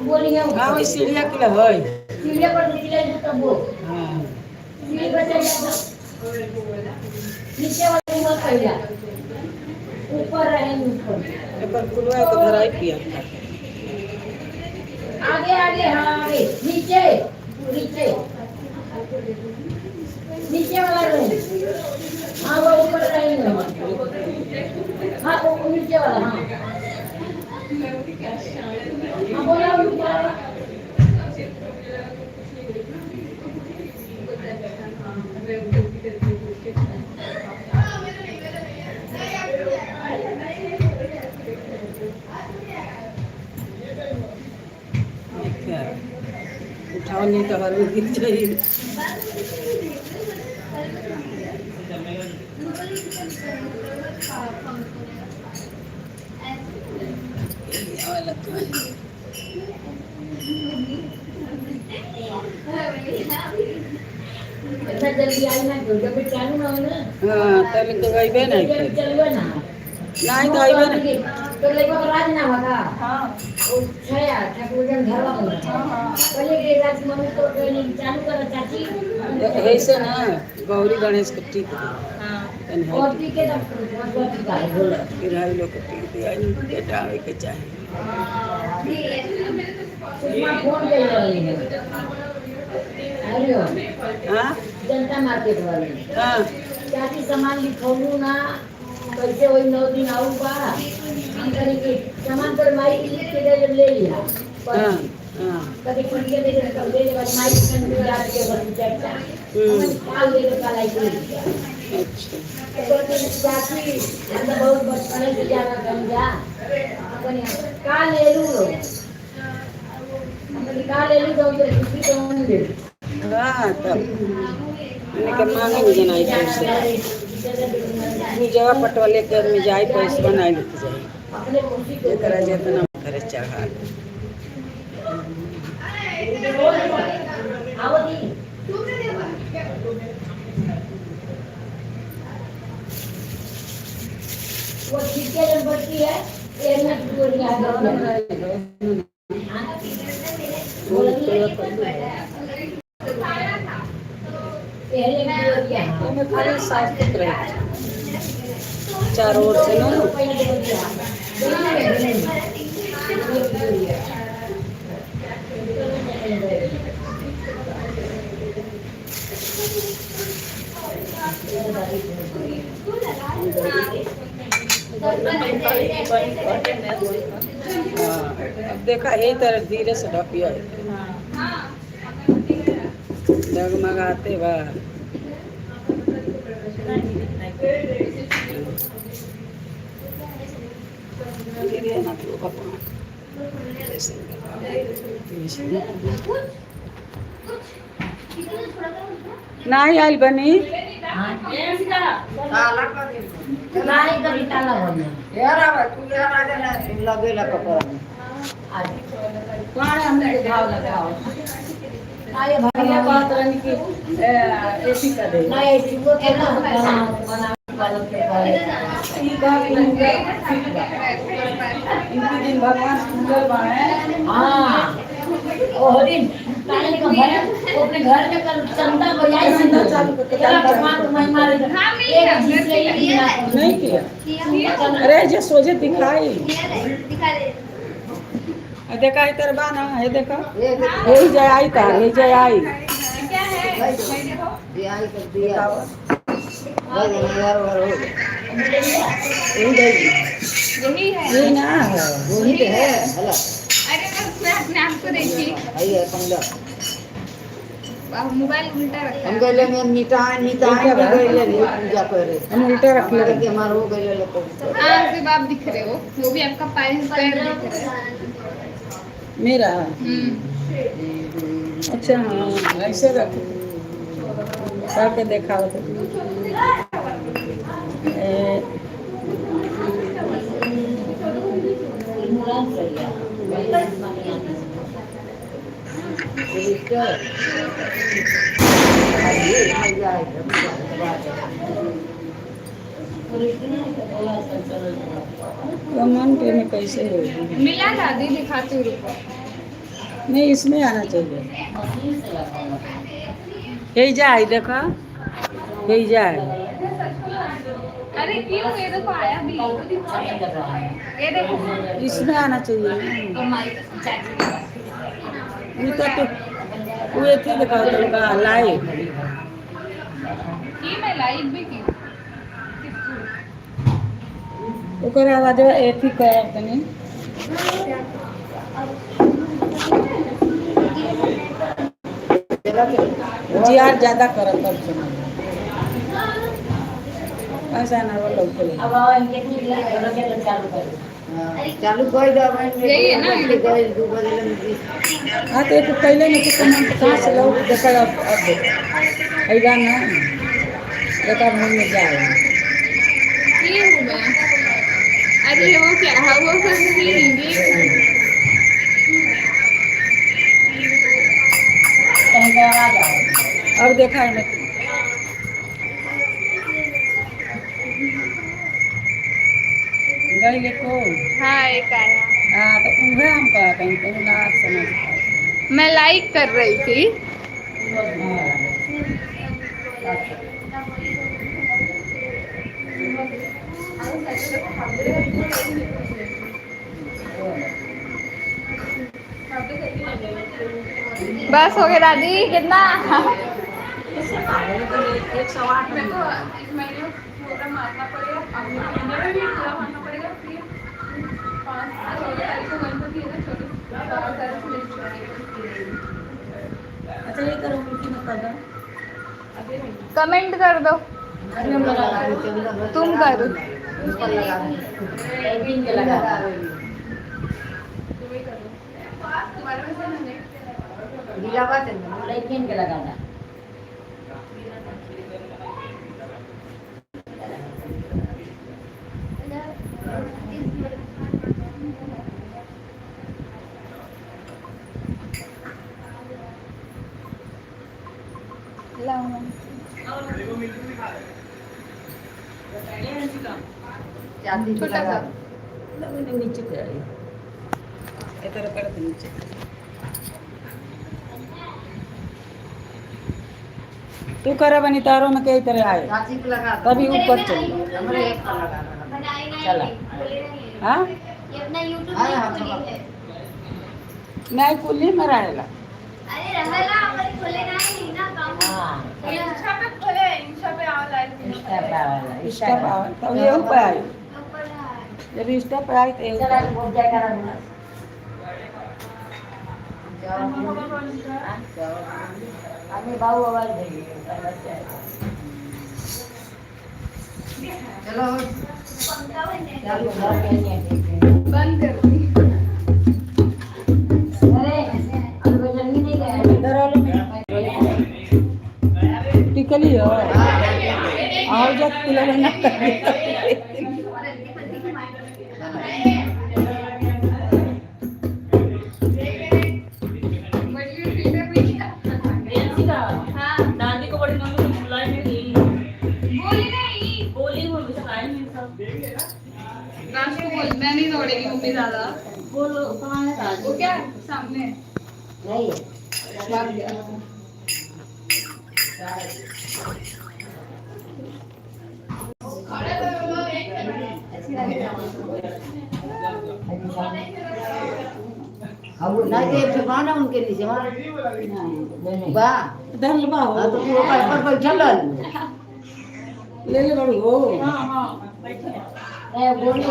बोली है हां वही सीढ़िया के लिए है सीढ़ी पर निकले तो वो हां सीढ़ी पर चढ़ नीचे वाली मत पहला ऊपर रहे ऊपर पर खुलवा तो धराई पिया आगे आगे हाँ आगे नीचे नीचे नीचे वाला रूम हाँ वो ऊपर रहेंगे हाँ वो नीचे वाला हाँ हाँ बोला ऊपर वाला नहीं तो हर में गिर जाइए। इतना जल्दी आई ना तो जब चालू ना हो ना हाँ तभी तो गई नहीं फिर चलवे ना नहीं तो आई नहीं। तो लेको राज ना होगा हां वो छया ठाकुर जन घरवा में हां पहले के रात मम्मी को कहनी चालू करो चाची ऐसे ना गौरी गणेश के टीक दे। हां और टीके तो बहुत का बोल फिर आई लोग को टीक दिया बेटा आवे के चाहिए। सुषमा फोन कर रही है हेलो हाँ जनता मार्केट वाले हाँ चाची सामान लिखौलू ना कैसे वही 9 दिन आऊँगा हम करेंगे सामान पर माई लिख के दे ले लिया हाँ हाँ कभी कुड़िया दे के ले ले बस माई kan रात के बस चर्चा काल दे के काल आई लिया अच्छा तो चाची हम बहुत बचपन से जाना गंजा अपने काल ले लूँ हम काल ले लूँ तो किसी को नहीं दे हाँ तब मैंने कहा मांगे भी जनाई पैसे जवा पटवा लेके आदमी जाए पैसे बनाए लेके जाए जरा जितना करे चढ़ा वो छिटके जब बचती है ये ना बोलिए में खाली साफ सुथरा चारों ओर से ना अब देखा यही तरह धीरे से ढपिया डगमगाते बा नहीं आइल बनी लगेला कपड़ा हमने घाव लगाओ आए भैया बात रहनी कि एसी का दे ना एसी को बना वालों के इनके दिन भगवान सुंदर बने हाँ और दिन काले का भैया वो अपने घर में कल चंदा बजाई सुंदर चालू करके भगवान को महिमा रे एक जिससे नहीं किया अरे जो सोचे दिखाई दिखा दे देखा है तेरे बाना है देखा यही जय आई तार यही जय आई क्या है दिया ही कर दिया यही है यही ना है वही तो है हेलो अरे मैं अपने आप को देखी आई है पंगा मोबाइल उल्टा रखा हम गए में नीता गए पूजा करे हम उल्टा रख ले कि हमारा हो गए लोग हाँ सिर्फ आप दिख रहे हो वो भी आपका पैर दिख रहा है मेरा अच्छा हाँ ऐसे रख करके देखा हो तो मन पे में कैसे होगी मिला दादी दिखाती हूँ रुको नहीं इसमें आना चाहिए यही जाए देखो यही जाए अरे क्यों ये देखो आया भी ये देखो इसमें आना चाहिए नहीं तो वो थी दिखाओ तुमका लाइव की मैं लाइव भी की ओकर आवाज एथी कर तनी जियार ज्यादा करत तब सुना ऐसा ना वो लोग अब इनके चालू कर चालू कोई दवा यही है ना? कोई 2 बजे लगी हाँ तो एक पहले में तो कमान कहाँ से लो देखा अब ऐगा ना देखा मुँह में जाए ये हूँ मैं। अरे वो क्या है वो सब हिंदी कहीं का आ जाए अब देखा है ना गई ले को हाँ एक आया। हाँ तो उन्हें हम कहा कहीं कहीं ना समझ पाए मैं लाइक कर रही थी। बस हो गया दादी कितना? अच्छा ये करो उल्टी मत कर दो कमेंट कर दो। तुम करो। गीला बात है लेकिन के लगा था छोटा सा नीचे पे आई इधर कर दे नीचे तू करे बनी तारों में कई तरह आए चाची को लगा तभी ऊपर चल हमरे एक पर लगा चला हाँ ये अपना YouTube हाँ, हाँ, नहीं हाँ। है। नहीं कुल्ली में रहेगा अरे रहला अपन खोले ना नहीं ना काम। हां इंस्टा पे खोले इंस्टा पे आओ लाइव इसका पावला इंस्टा पे आवे तब ये ऊपर आई ऊपर है। जब इंस्टा पे आई तो ये चला बोल जाए करा अभी बाबू आवाज देंगे चलो पंखा बंद है। चालू घर के नहीं बंद कर दी। अरे अब जल्दी नहीं गए इधर वाले में टिकली हो आओ जब पिला ना दादी को बड़ी मम्मी को बुलाई नहीं बोली नहीं बोली वो बुलाई नहीं सब राज को बोल मैं नहीं दौड़ेगी मम्मी ज्यादा। बोलो कहाँ है दादी वो क्या सामने नहीं है भाग गया। अब नहीं ये ठिकाना उनके नीचे वहाँ नहीं वाह इधर लबा हाँ हो तो पूरा पर बैठल रह ले ले बड़ी हो नहीं बोली है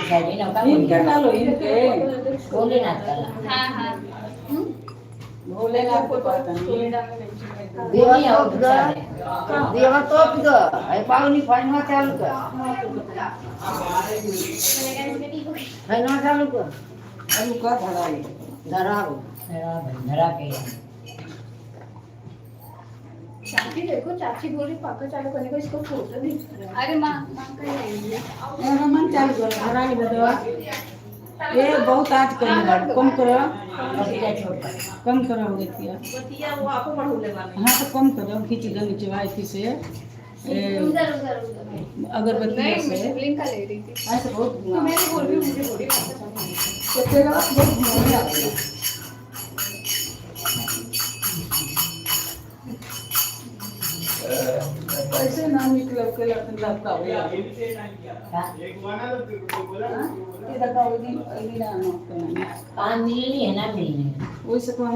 चाहिए ना इनके डालो इनके बोले ना चला हाँ हाँ भोले ना कोई पता नहीं देवा तोप दो आई पावनी फाइनवा चालू कर फाइनवा चालू कर अनु का धड़ाई धरा के चाची देखो चाची बोली पापा चालू करने को इसको फोटो दिख रहा है। अरे माँ माँ का ही है। ये मन चालू कर धड़ाई बदवा ये बहुत आज करने लगा कम करो बतिया छोड़ कर कम करो हो गया बतिया वो आपको बढ़ोले वाले हाँ तो कम करो खींच दो नीचे वाई से उधर उधर उधर। अगरबत्ती नहीं से मैं शिवलिंग का ले रही थी। ऐसे बहुत तो मैंने बोल भी मुझे बोली तो तेरा बहुत मजा आता है ऐसे ना निकल के लड़न लगता हो यार ये देखा होगी अभी ना ना काम मिलनी है ना मिलनी वैसे तो हम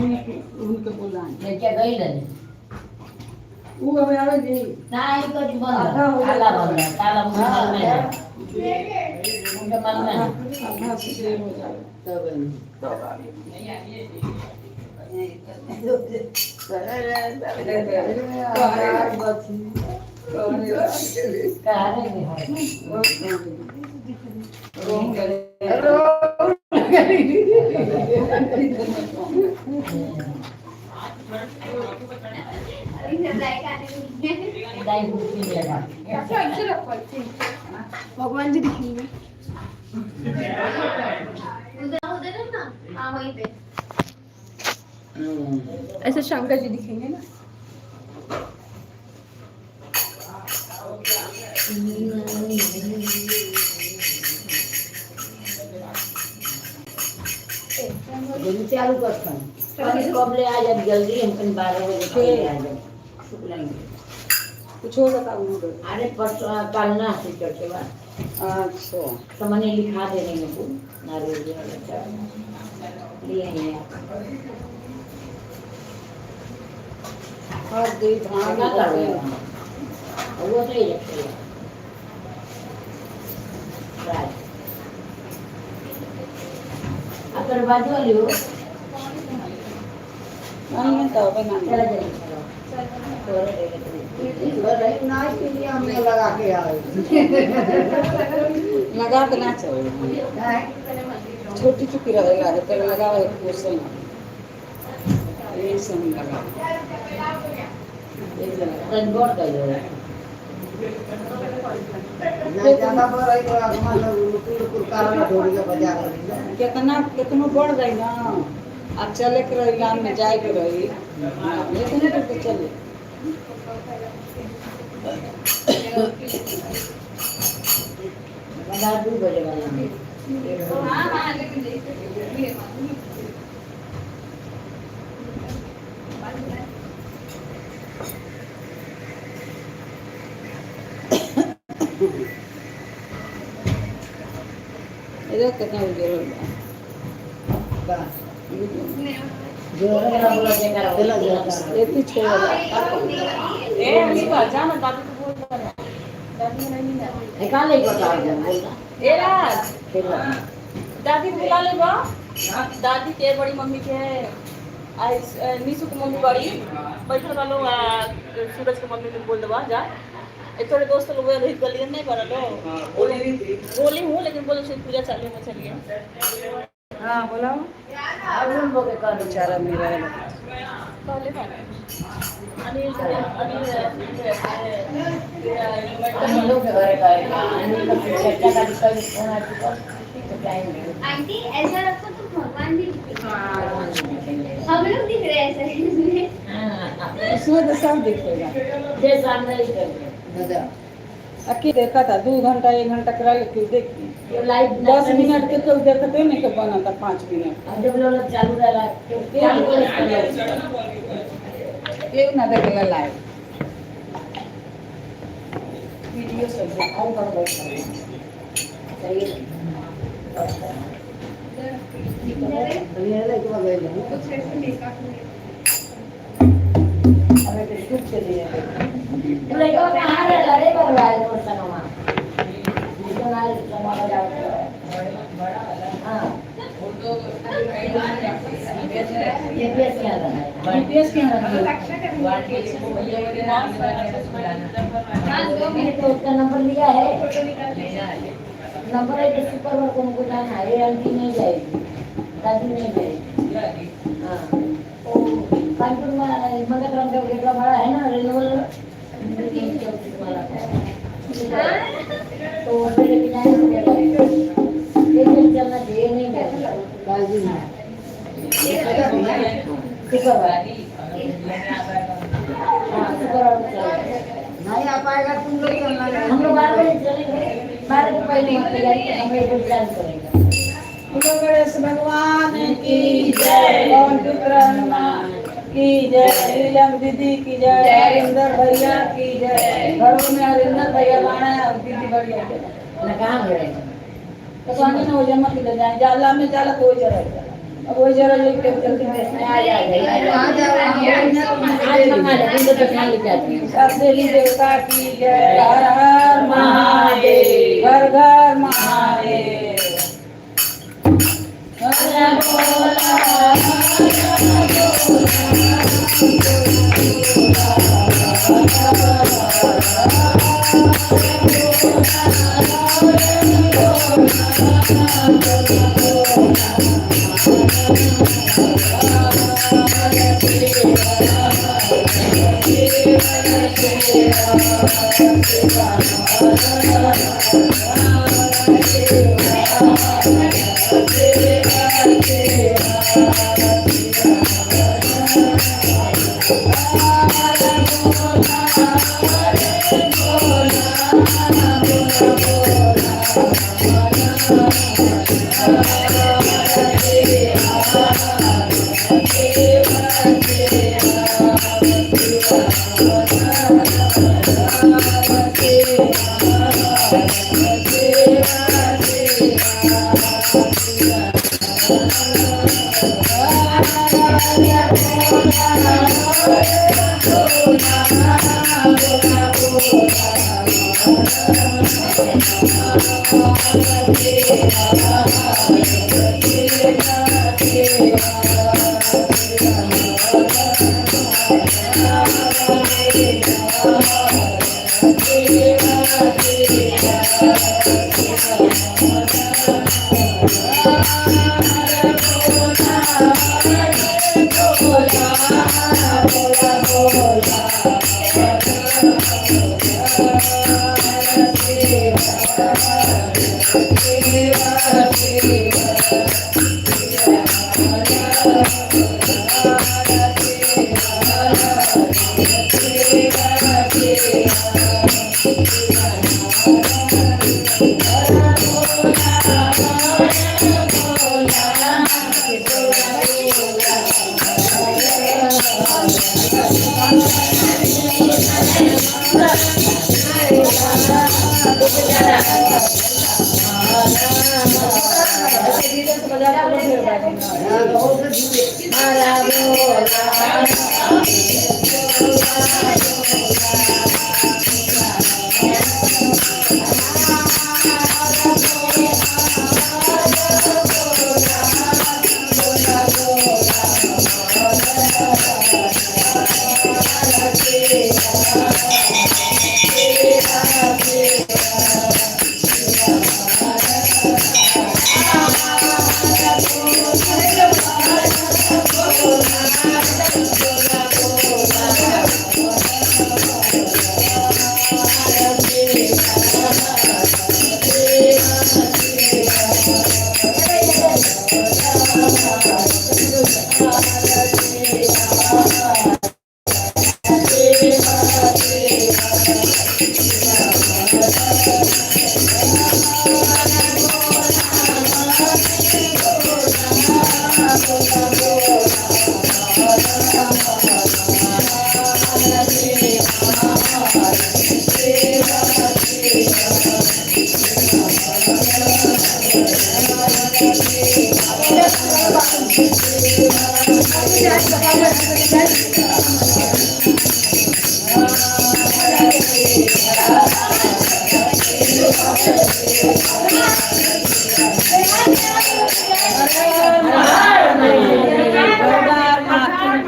उनके बुलाएं ये क्या गई रही वो अब आवे जी ना ये कुछ बंद ताला बंद है ताला मुंह में है उनके मन में है आधा से देर हो जाए तब कह रहे हैं अभी सब्सक्राइब करने दाई बुद्धि लगा भगवान जी दिखेंगे उधर उधर है ना, हाँ वहीं पे। ऐसे शंकर जी दिखेंगे ना। जल्दी चालू कर कब ले आ जाए जल्दी हम कहीं 12 बजे पहले आ जाए शुक्र लेंगे कुछ हो बताओ उधर। अरे परसों कल ना टीचर के बाद अच्छा सामान्य लिखा दे रही हूँ नारियल लिए हैं और दे धान क्या कर रहे हैं वो तो ही रखते हैं अगर बाजू वाली हो नहीं है तो बना चला जाइए हमने लगा के आए लगा देना चाहिए छोटी चुकी रहेगा है पहले लगा है क्वेश्चन ये सब लगा एक जगह रनगोट कर लो कितना कितनो बढ़ गई ना अब चले के रही लाइन में जाए के रही लेकिन तो चले बना 2 बजे वाला हाँ हाँ लेकिन देखिए इधर कितना उधर जो है बोला जगह इतनी छोड़ ए अनुष्का जाना दादी को बोल देना दादी ने नहीं ना निकाल ले बता बोलना ए राज फिर दादी को बुला ले बा दादी के बड़ी मम्मी के आज नीसू की मम्मी बड़ी बैठल वालो सूरज की मम्मी को बोल दबा जा ए थोड़े दोस्त लोग रोहित गली नहीं कर लो बोली हूँ लेकिन बोले से पूजा चालू में चलिए हाँ बोला अब हम लोग का बेचारा मेरा पहले अनिल हम लोग के घर का अन्य का चर्चा का विषय होना चाहिए तो टाइम आंटी ऐसा रखो तो भगवान भी दिखेंगे। हम लोग दिख रहे हैं ऐसे इसमें। इसमें तो सब दिखेगा जे सामने ही करके अकेले देखा था 2 घंटा 1 घंटा करा ले फिर देखी ये लाइव 10 मिनट के तो देखते नहीं के बना था 5 मिनट अब जब लोग चालू रहेगा तो चालू ये ना देखेगा लाइव वीडियो सब दिखाऊं कर बैठा अरे तो शूट के लिए लड़का कहाँ रह लड़े कर रहा है दोस्त नवा जिसका नाल समाज जाओ हाँ ये पेश क्या रहा है बीपीएस क्या रहा है मैंने तो उसका नंबर लिया है नंबर है किसी पर वो तुमको जाना है ये आंटी नहीं जाएगी दादी नहीं जाएगी हाँ तो कानपुर में मगध रंग का गेट बड़ा है ना रेनोवल तो उसे लेके जाएंगे एक दिन चलना चाहिए नहीं जाएगा काजी में शुक्रवार हाँ शुक्रवार नहीं आ पाएगा तुम लोग चलना हम लोग 12 बजे चलेंगे 12 के पहले हम तैयारी हम लोग प्लान करेंगे बोलो गणेश भगवान की जय पवन पुत्र हनुमान की जय नीलम दीदी की जय हरिंदर भैया की जय घरों में हरिंदर भैया लाना है और दीदी बढ़िया ना कहाँ गए तो कहने ना वो जमा के जाए जाला में जाला तो वही जरा अब वही जरा लेके जल्दी में आ जाओ सब देवी देवता की जय हर हर महादेव घर घर महादेव हर बोला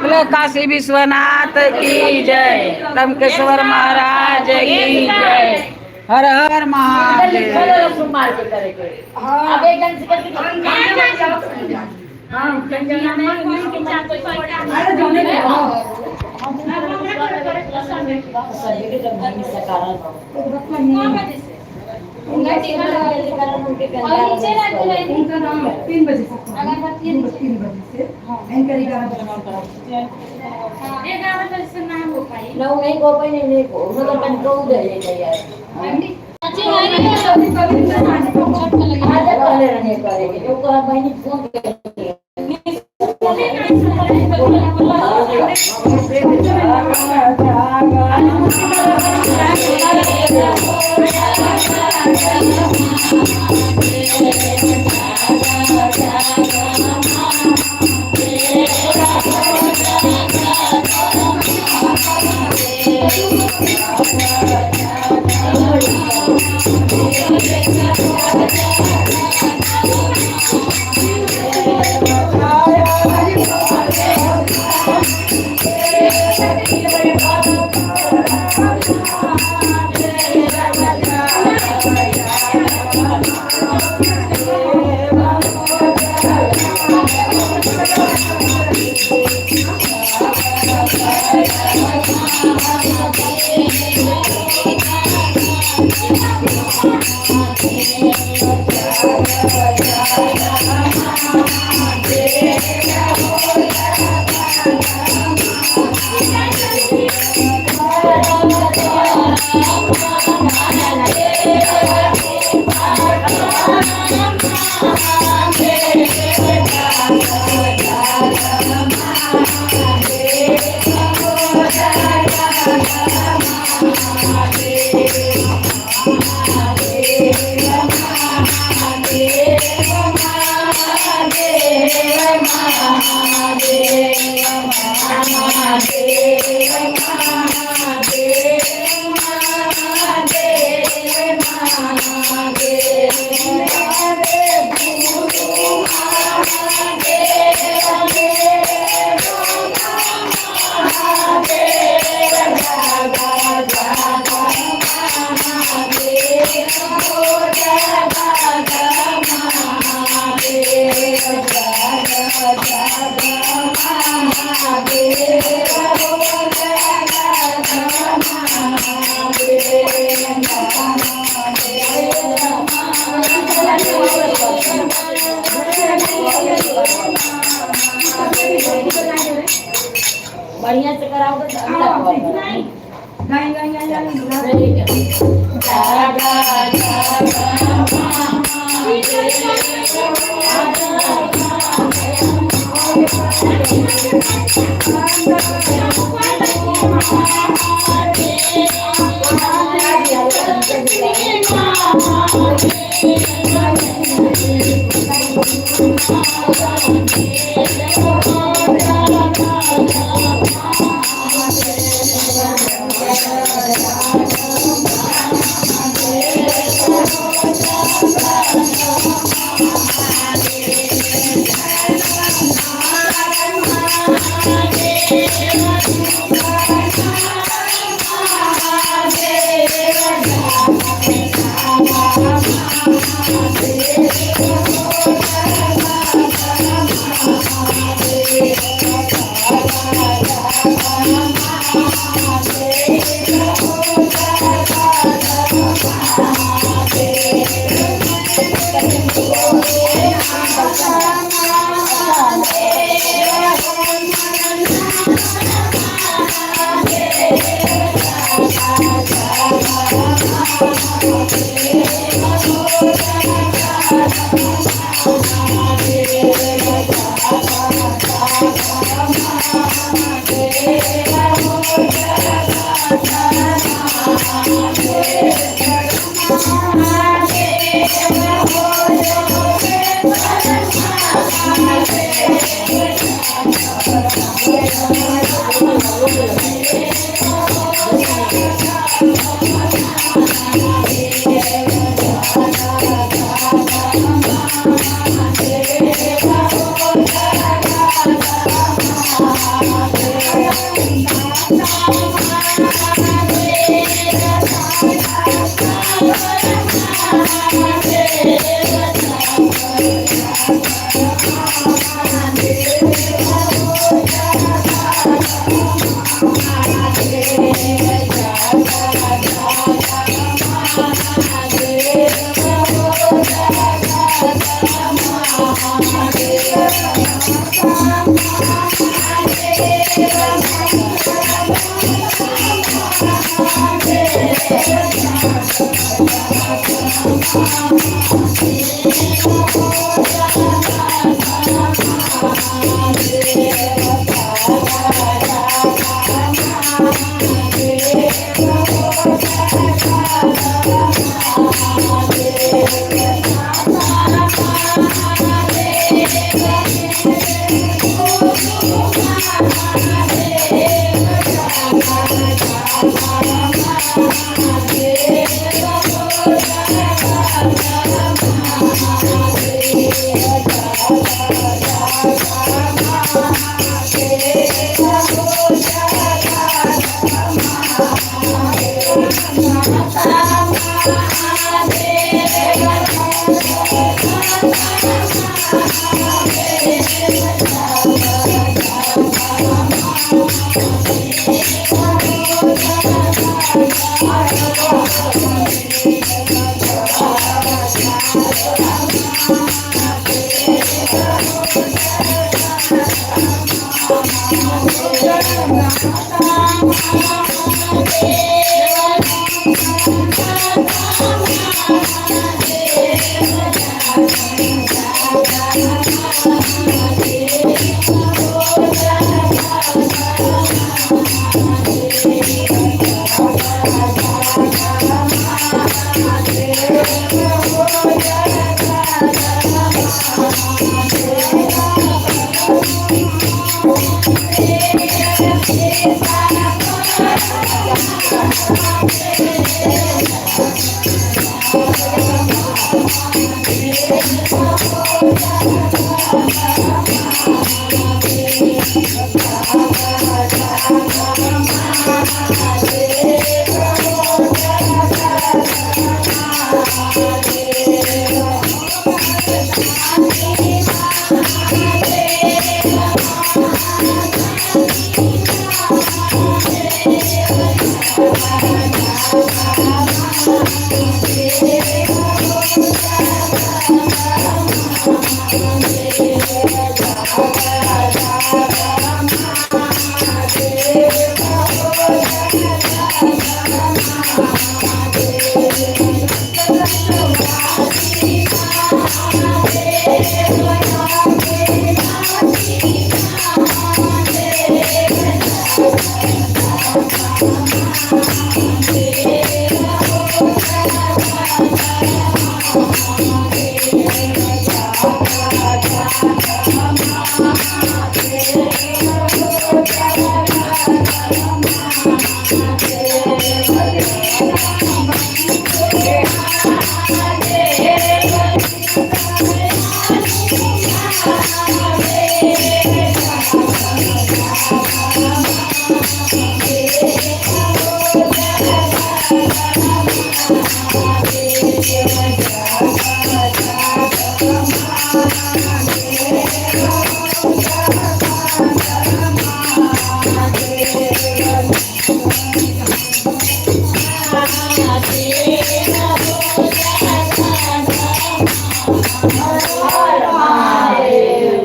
बोले काशी विश्वनाथ की जय, लंकेश्वर महाराज की जय, हर हर महादेव। सोमवार के करे के अब एक ढंग से करके हां कंजना नहीं के चार कोई अरे जाने दे हम सभी जब भाई से कारण उनका टीका लगा के कारण उनके कंधा उनका नाम 3 बजे से अगरबत्ती 3 बजे से एंकर 11 बजे हां 11 बजे से ना हो पाई नो नहीं हो पाई नहीं को मतलब कंट्रोल दे दे यार अच्छी वाली कभी आज पहले रहने करेंगे जो कहा बहनी फोन करेंगे बढ़िया से कराओगे तो अगला नहीं Thank you.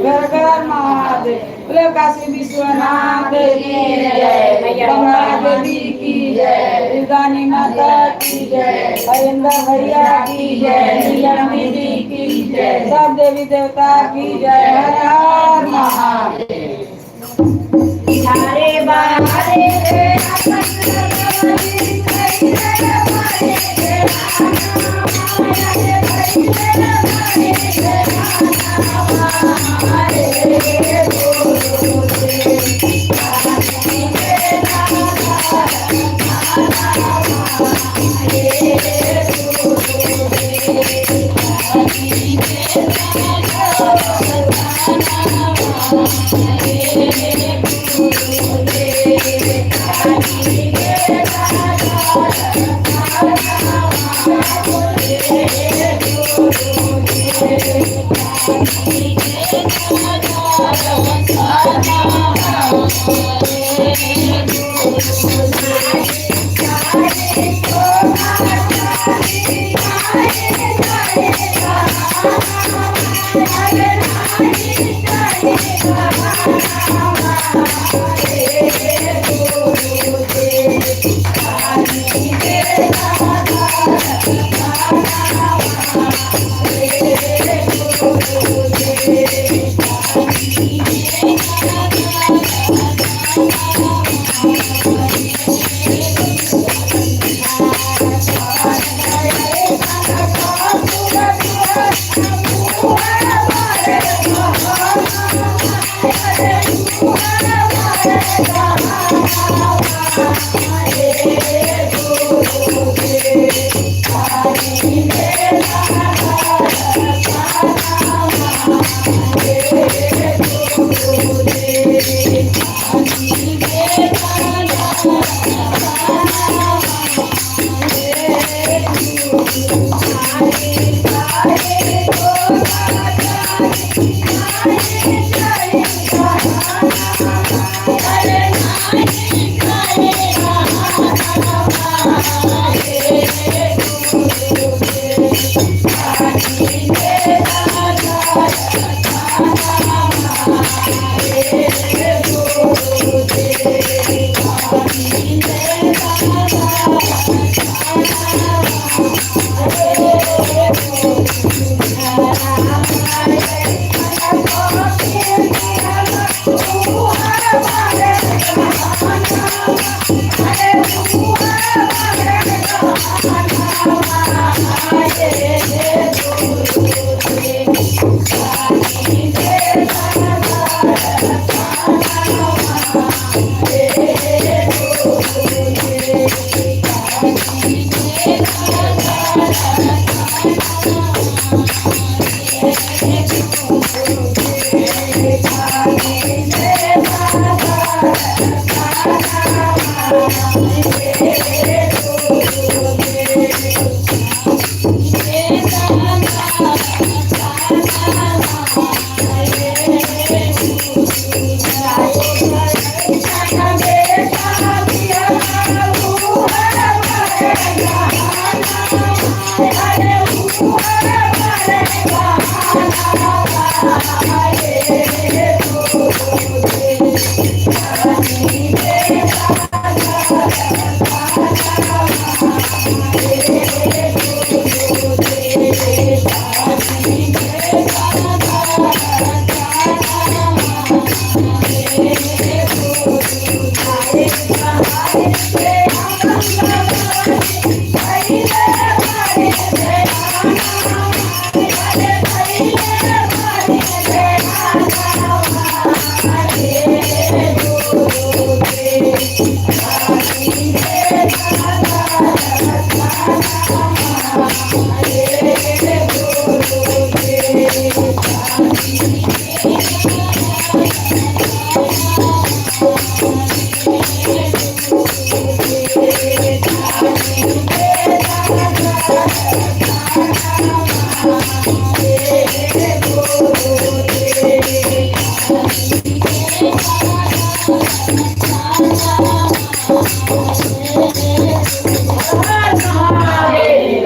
घर घर महादेव बोले काशी विश्वनाथ की जय, गंगा देवी की जय, दुर्गानी माता की जय, हरिंद्र भैया की जय, नीलम दीदी की जय, सब देवी देवता की जय। हर हर महादेव।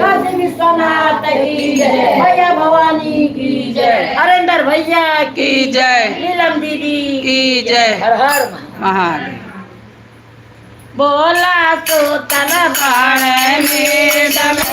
काशी विश्वनाथ की जय, भैया भवानी की जय, हरेंद्र भैया की जय, नीलम दीदी की जय, हर हर महादेव। बोला तो तना बाणे में डले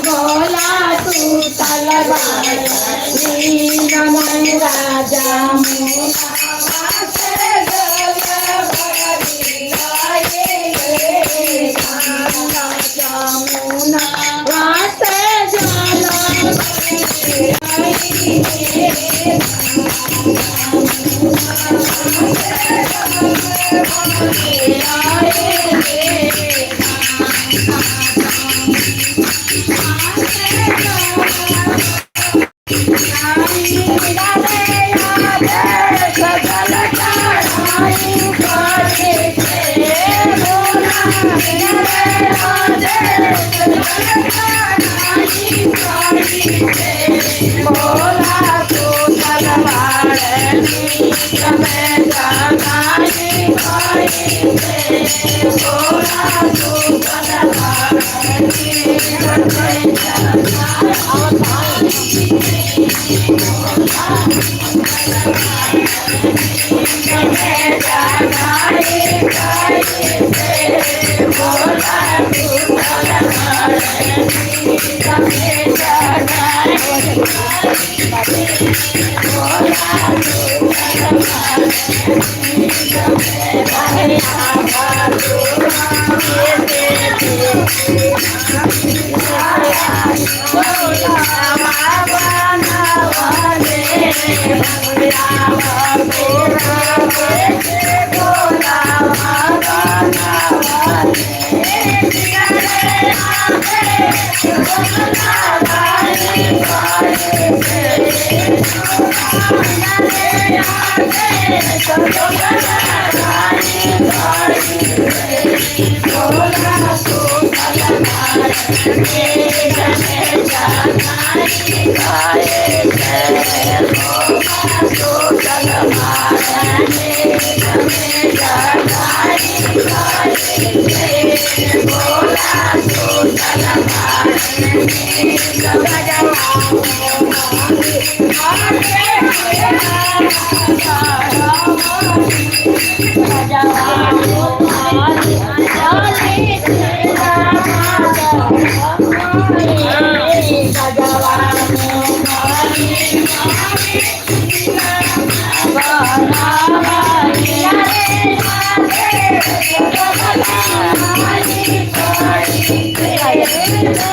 बोला तू तलवार राजा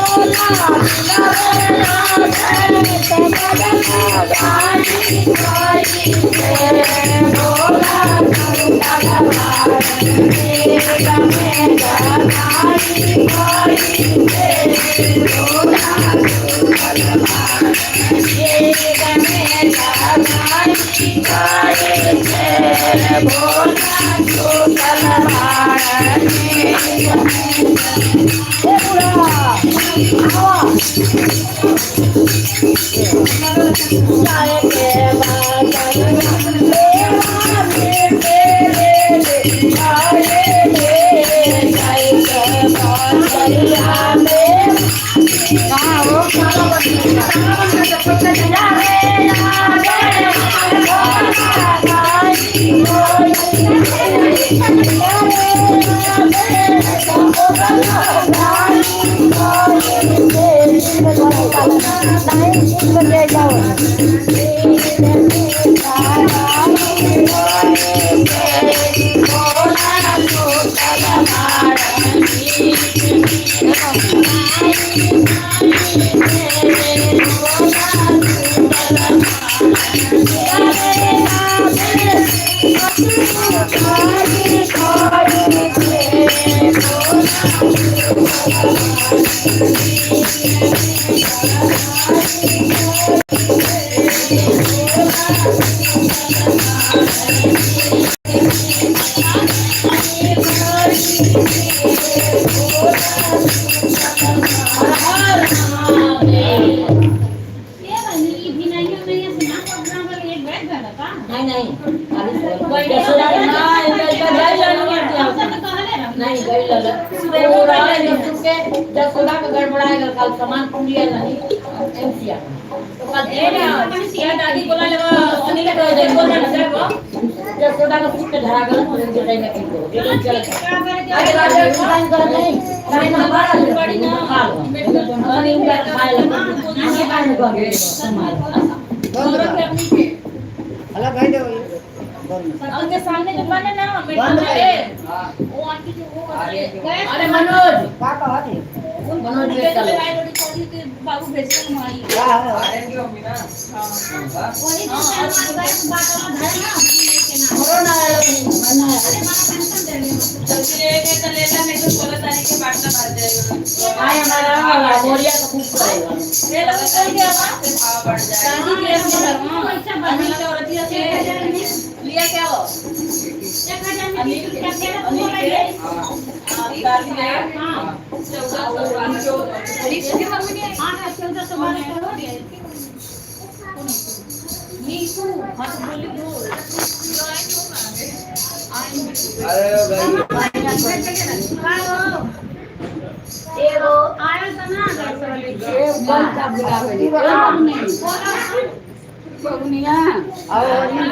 Thank you. उनके सामने जो बने ना वो आंटी जो वो अरे मनोज मनोज बाबू भेजते माई लिया क्या हो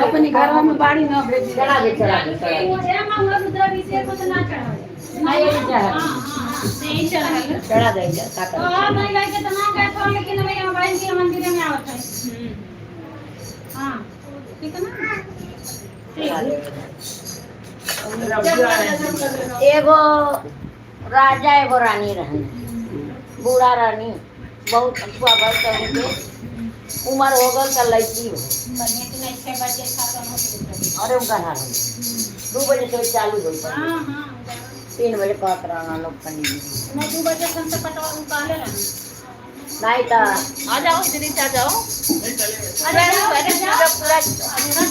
अपनी घर में बाड़ी न भेजी चढ़ा दे चढ़ा दे चढ़ा दे एगो राजा एगो रानी रहने बूढ़ा रानी बहुत अखुआ बल उम्र हो गल का लड़की हो अरे उनका हाल 2 बजे से चालू हो 3 बजे कहत रहना लोग पंडित 2 बजे से पटवा उतारे ना नहीं तो आ जाओ दीदी आ जाओ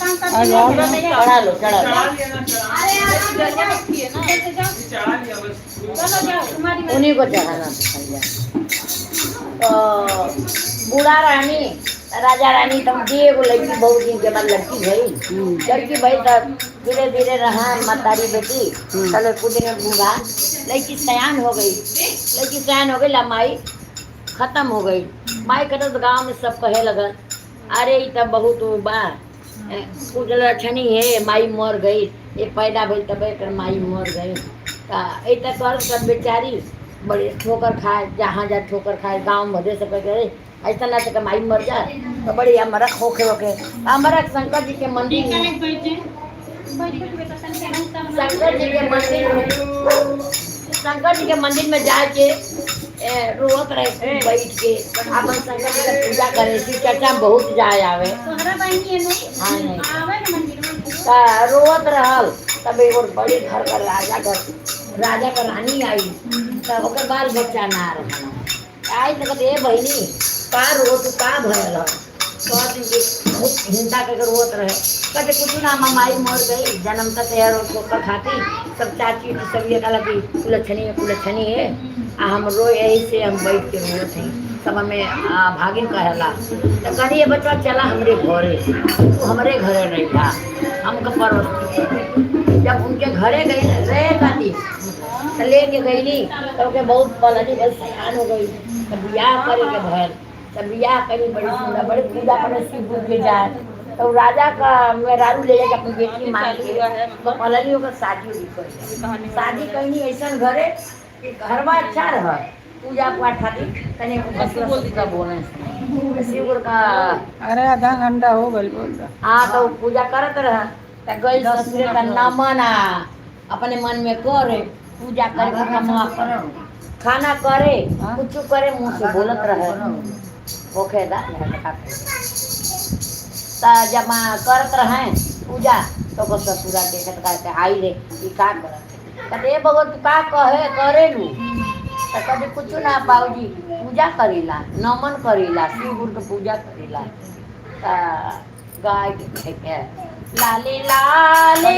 चढ़ा लो चढ़ा लो उन्हीं को चढ़ाना तो बूढ़ा रानी राजा रानी तब दिए एगो लड़की बहुत दिन के बाद लड़की भई तब धीरे धीरे रहा मतारी बेटी चलो कुछ दिन में बूढ़ा लड़की सयान हो गई लमाई खत्म हो गई माई कटत गाँव में सब कहे लगल अरे तब बहुत बा कुछ लक्षणी है माई मर गई ये पैदा भई तब एक माई मर गई कर सब बेचारी बड़े ठोकर खाए जहाँ जा ठोकर खाए गाँव भदे सब करे ऐसा ना तो माई मर जाए तो बड़ी अमरक होके अमरक शंकर जी के मंदिर शंकर जी के मंदिर में जाके रोत रहे खूब बैठ के अपन संगत के पूजा करे थी। चर्चा में बहुत जाए आवे। तोहरा बहनी है नहीं हाँ नहीं आवे ना मंदिर में ता रोत रहल। तब एगो बड़ी घर का राजा का रानी आई। तब ओकर बाल बच्चा ना रहा आई तो कहते ए बहनी का रोत का भयल है। कहते कि बहुत हिंसा करके रोत रहे। कहते कुछ ना माई मर गई जन्म तक यार उसको खाती सब चाची सब ये कहला कि कुलच्छनी है आ हम रो यही से हम बैठ के रोत हैं सब हमें भागिन कहेला। तो कहनी ये बच्चा चला हमरे घरे तो हमरे घरे नहीं था हमको परवस्ती जब उनके घरे गई रहे कहती तो लेके गई नहीं तो के बहुत पलनी बस सयान हो गई। तब बियाह करे के भर तब बियाह करी बड़ी सुंदर बड़ी पूजा करे शिव गुरु के जाए। तो राजा का मेहरारू ले जाके अपनी बेटी मांग के तो पलनी होकर शादी हुई। शादी कहीं ऐसा घरे कि घरवा अच्छा रह पूजा पाठ खातिर तने का बोले शिव गुरु का अरे आधा घंटा हो गई बोल रहा। हाँ तो पूजा करत रह तो गई ससुरे का नमन अपने मन में करे पूजा करे कमा खाना करे कुछ करे मुँह से बोलत रहे ओके दा जब करत रहे पूजा तो को ससुरा देखत कहते आई रे ई का करत कहते ए भगवान तू का कहे करे लू तो कभी कुछ ना बाबूजी पूजा करेला नमन करेला शिव गुरु के पूजा करेला गाय के लाली लाली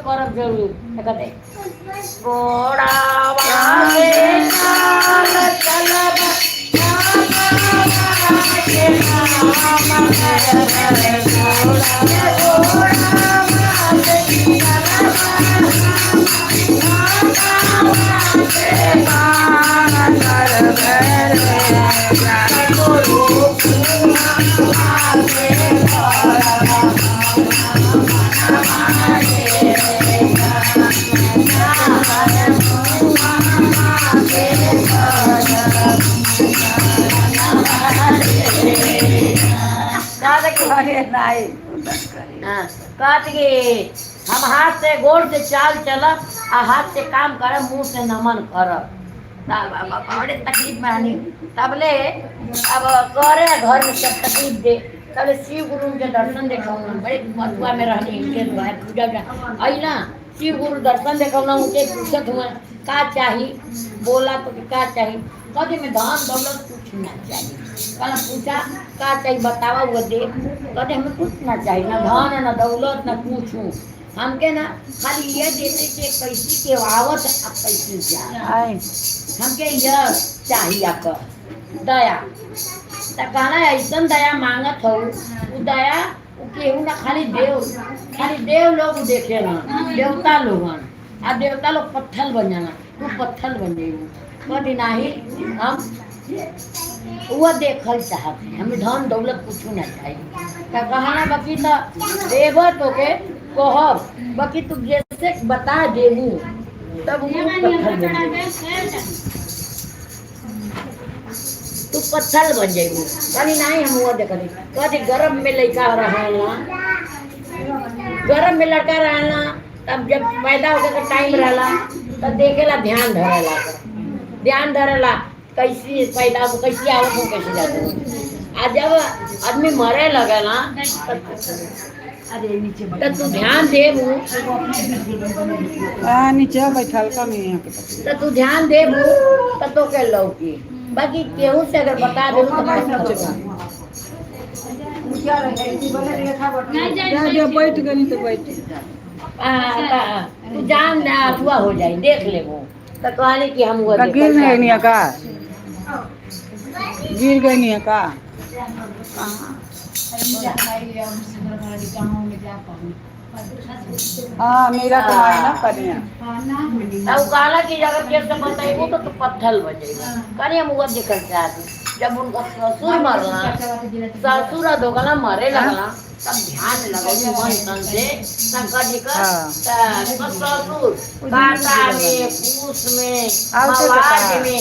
करब जरूर कहते हम हाथ से गोड़ से चाल चलब आ हाथ से काम करब मुंह से नमन करब बड़े तकलीफ में आनी तबले अब करे घर में सब तकलीफ दे तबले शिव गुरु के दर्शन देखा बड़े मथुआ में रहनी इनके पूजा आई ना शिव गुरु दर्शन देखा उनके पूछत हुए का चाहिए बोला तो क्या चाहिए कभी में धन दौलत कुछ ना चाहिए कल पूछा का चाहिए बतावा वो दे कहते हमें कुछ ना चाहिए ना धन ना दौलत ना पूछूं हमके ना खाली ये देते कि कैसी के आवत अब कैसी जाए हमके यह चाहिए आपका दया तो कहना ऐसा दया मांगत हो वो दया वो केहू ना खाली देव लोग देखे ना देवता लोगन आ देवता लोग पत्थर बन जाना तू पत्थर बन जाइए कभी नहीं हम वो देखल चाहते हैं हमें धन दौलत कुछ ना चाहिए तो कहना बाकी तो देव तो के कहब बाकी तू जैसे बता देबू तब वो पत्थर बन जाइए तू पत्थर बन जाइए कभी नहीं हम वो देख कभी गर्भ में लड़का रहना गर्भ में लड़का रहना तब जब पैदा होकर का टाइम रहला तब देखेला ध्यान धरेला कैसी पैदा हो कैसी आवत हो कैसे जाते हो आ जब आदमी मरे लगेला तो तू ध्यान देबू नीचे बैठल कम यहाँ के पति। तो तू ध्यान देबू तो तो के लौकी बाकी केहू से अगर बता देबू तो जो बैठ गई तो बैठ। तू जान ना अथुआ हो जाए देख लेबू तो कहले कि हम वो गिर नहीं गई का गिर गई नहीं का हाँ मेरा कमाई ना करिया अब कहला कि अगर केस से बताइबू तो पत्थर बजेगा करिया मुआ देखल चाहती जब उनका ससुर मरला ससुर दोगला मरे लगला तब ध्यान लगाई मन तन से शंकर जी का ससुर कांटा में पूछ में आवाज में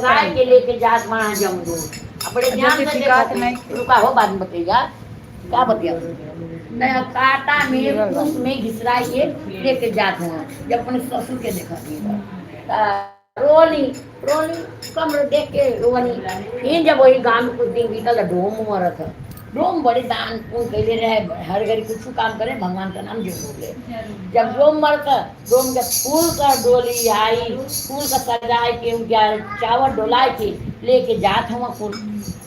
गाय के लेके जात वहाँ जमदूत अपने ध्यान से देखो रुका हो बाद में बताइएगा क्या बतिया नया कांटा में पूछ में घिसराई के लेके जात हूँ जब अपने ससुर के देखा रोली रोली कमर देख के रोनी फिर जब वही गांव में कुछ दिन बीतल डोम मरत है डोम बड़े दान पुण्य कैले रहे हर घड़ी कुछ काम करे भगवान का नाम जरूर ले जब डोम मरत डोम जब फूल का डोली आई फूल का सजाए के उनके चावल डोलाए के लेके जात हुआ फूल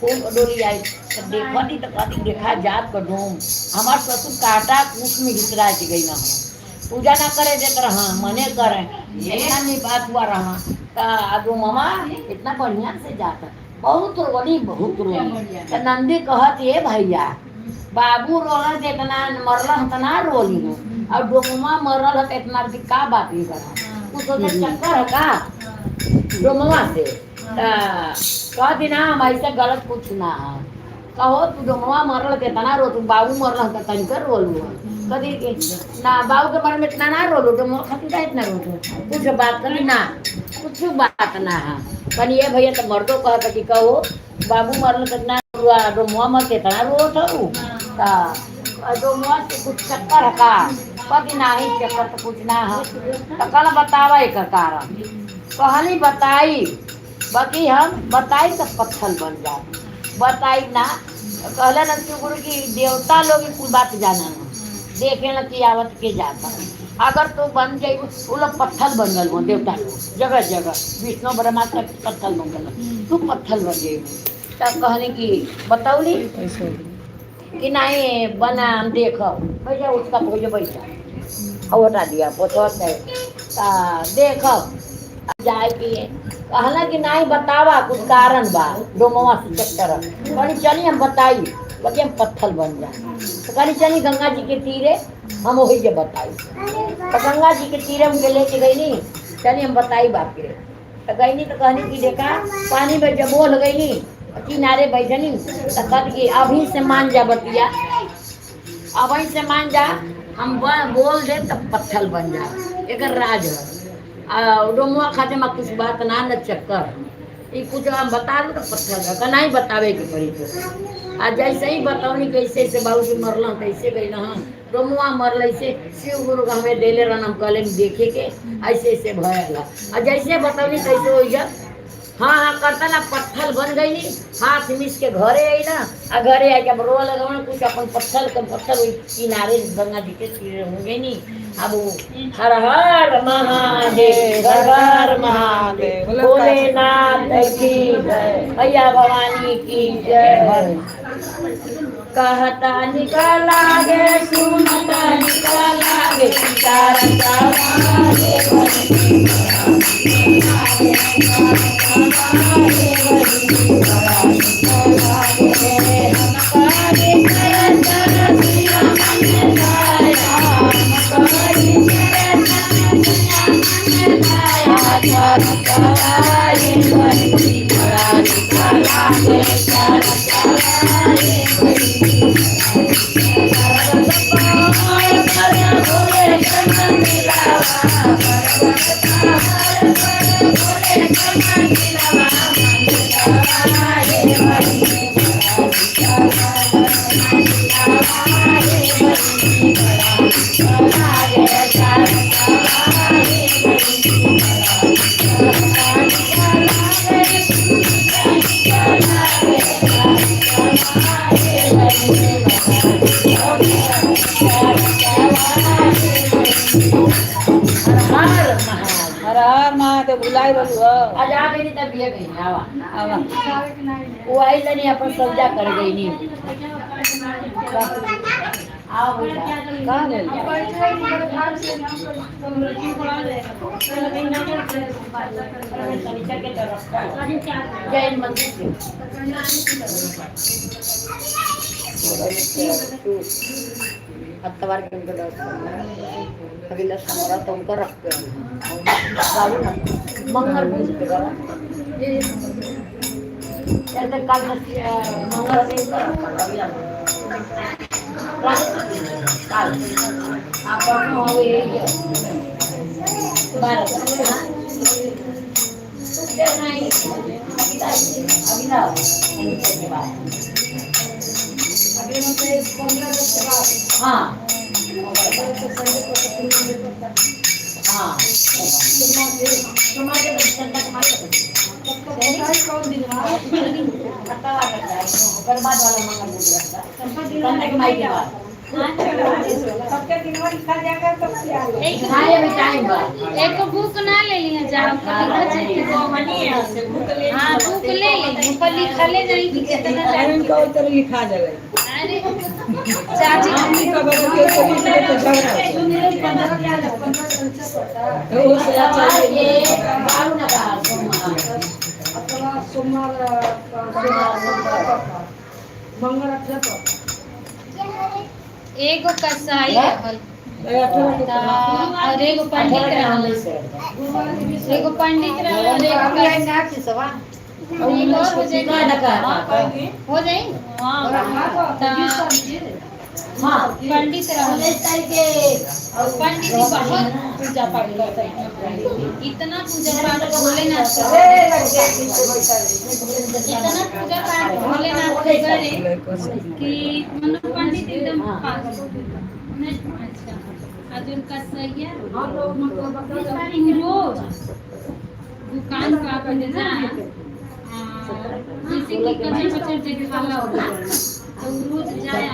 का डोली आई तो देखा थी तो कहती देखा जात का डोम हमारे ससुर काटा कूट में घिसरा के गई ना पूजा ना करे देख रहा मने करे इतना नहीं बात हुआ रहा तो मामा इतना बढ़िया से जाता बहुत रोली तो नंदी कहत ये भैया बाबू रोल इतना मरल इतना रोली हो और डोमा मरल है इतना का बात नहीं करा कुछ तो चक्कर है का डोमा से कहती ना हम ऐसे गलत कुछ ना है कहो तू डोमा मरल कितना रो तू बाबू मरल तो तनिकर रोलू कभी ना बाबू के बारे में इतना ना रोलो डोमा खाती का इतना रोलो कुछ बात करी ना कुछ बात ना है पर ये भैया तो मर्दों कह कि कहो बाबू मरल कितना डोमा मर कितना रो था डोमा से कुछ चक्कर का कभी ना ही चक्कर तो कुछ ना है तो कल बतावा एक कारण कहानी बताई बाकी हम बताई तो पत्थर बन जाए बताई ना कहला न गुरु की देवता लोग कुल बात जाना देखे न कि आवत के जाता अगर तो बन जाए वो लोग पत्थर बन गल हो देवता लोग जगह जगह विष्णु ब्रह्मा का पत्थर बन गल तू पत्थर बन गए तब कहने की बताऊली कि नहीं बना देख भैया उसका भैया बैठा और हटा दिया पोत देख जाए कि कहला कि नहीं बतावा कुछ कारण बा डोमवा से चक्कर कहनी चली हम बताई बाकी हम पत्थर बन जाए तो कहनी चली गंगा जी के तीरे हम वही जब बताई तो गंगा जी के तीरे उनके लेके गई नहीं चली हम बताई बाप के तो गई नहीं तो कहनी कि देखा पानी में जब बोल गई नहीं किनारे बैठनी तो कह कि अभी से मान जा बतिया अभी से मान जा हम बोल दे तब पत्थर बन जा एक राज है डोमुआ खाते में कुछ बात ना न चक्कर ये कुछ हम बता दो तो पत्थर का नहीं बतावे के पड़ी तो आज जैसे ही बताओ कैसे ऐसे बाबू जी मरल तैसे गई ना डोमुआ मरल ऐसे शिव गुरु का हमें देले रहन हम कहले देखे के ऐसे ऐसे भयला और जैसे बताओ कैसे हो गया हाँ हाँ करता ना पत्थर बन गई नी हाथ मिस के घरे आई ना आ घरे आई जब रो लगा कुछ अपन पत्थर किनारे गंगा जी के तीर होंगे नी अब हर हर महादेव हर हर महादेव भोलेनाथ की जय भैया भवानी की जय कहता निकाला गे सुनता निकाला गे Yeah. हर महाराज हर हर महादेव भुलाई रहलू हो। आज आ गई तब ये गई आवा आवा वो आई लनी अपन सब्जा कर गई नी आओ बेटा कहाँ ले जैन मंदिर अत्तवार के अगला समरा तो उनका रखते हैं मंगल पूज पे करा ऐसे काल मंगल से काल आप हो ये 12 अगला हाँ हाँ बर्बाद वाला मंगल एक बुक ना ले लिया जाओ हाँ बुक ले ले ऊपर लिखा ले नहीं कि कितना टाइम का उतर लिखा जाए अरे चाची हमनी का बगल के तो लिख ले तो झगड़ा हो वो से अच्छा ये बारू ना एगो कसाई रहल और एगो पंडित रहल एगो पंडित रहल और एगो हो जाई हाँ पंडित रहल और पंडित जी बहुत पूजा पाठ करते हैं इतना पूजा पाठ भोलेनाथ इतना पूजा पाठ भोलेनाथ के करे कि मतलब पंडित एकदम पास अच्छा आज उनका सही है रोज दुकान पर आप जाए जैसे कि कचर कचर देखा होगा तो रोज जाए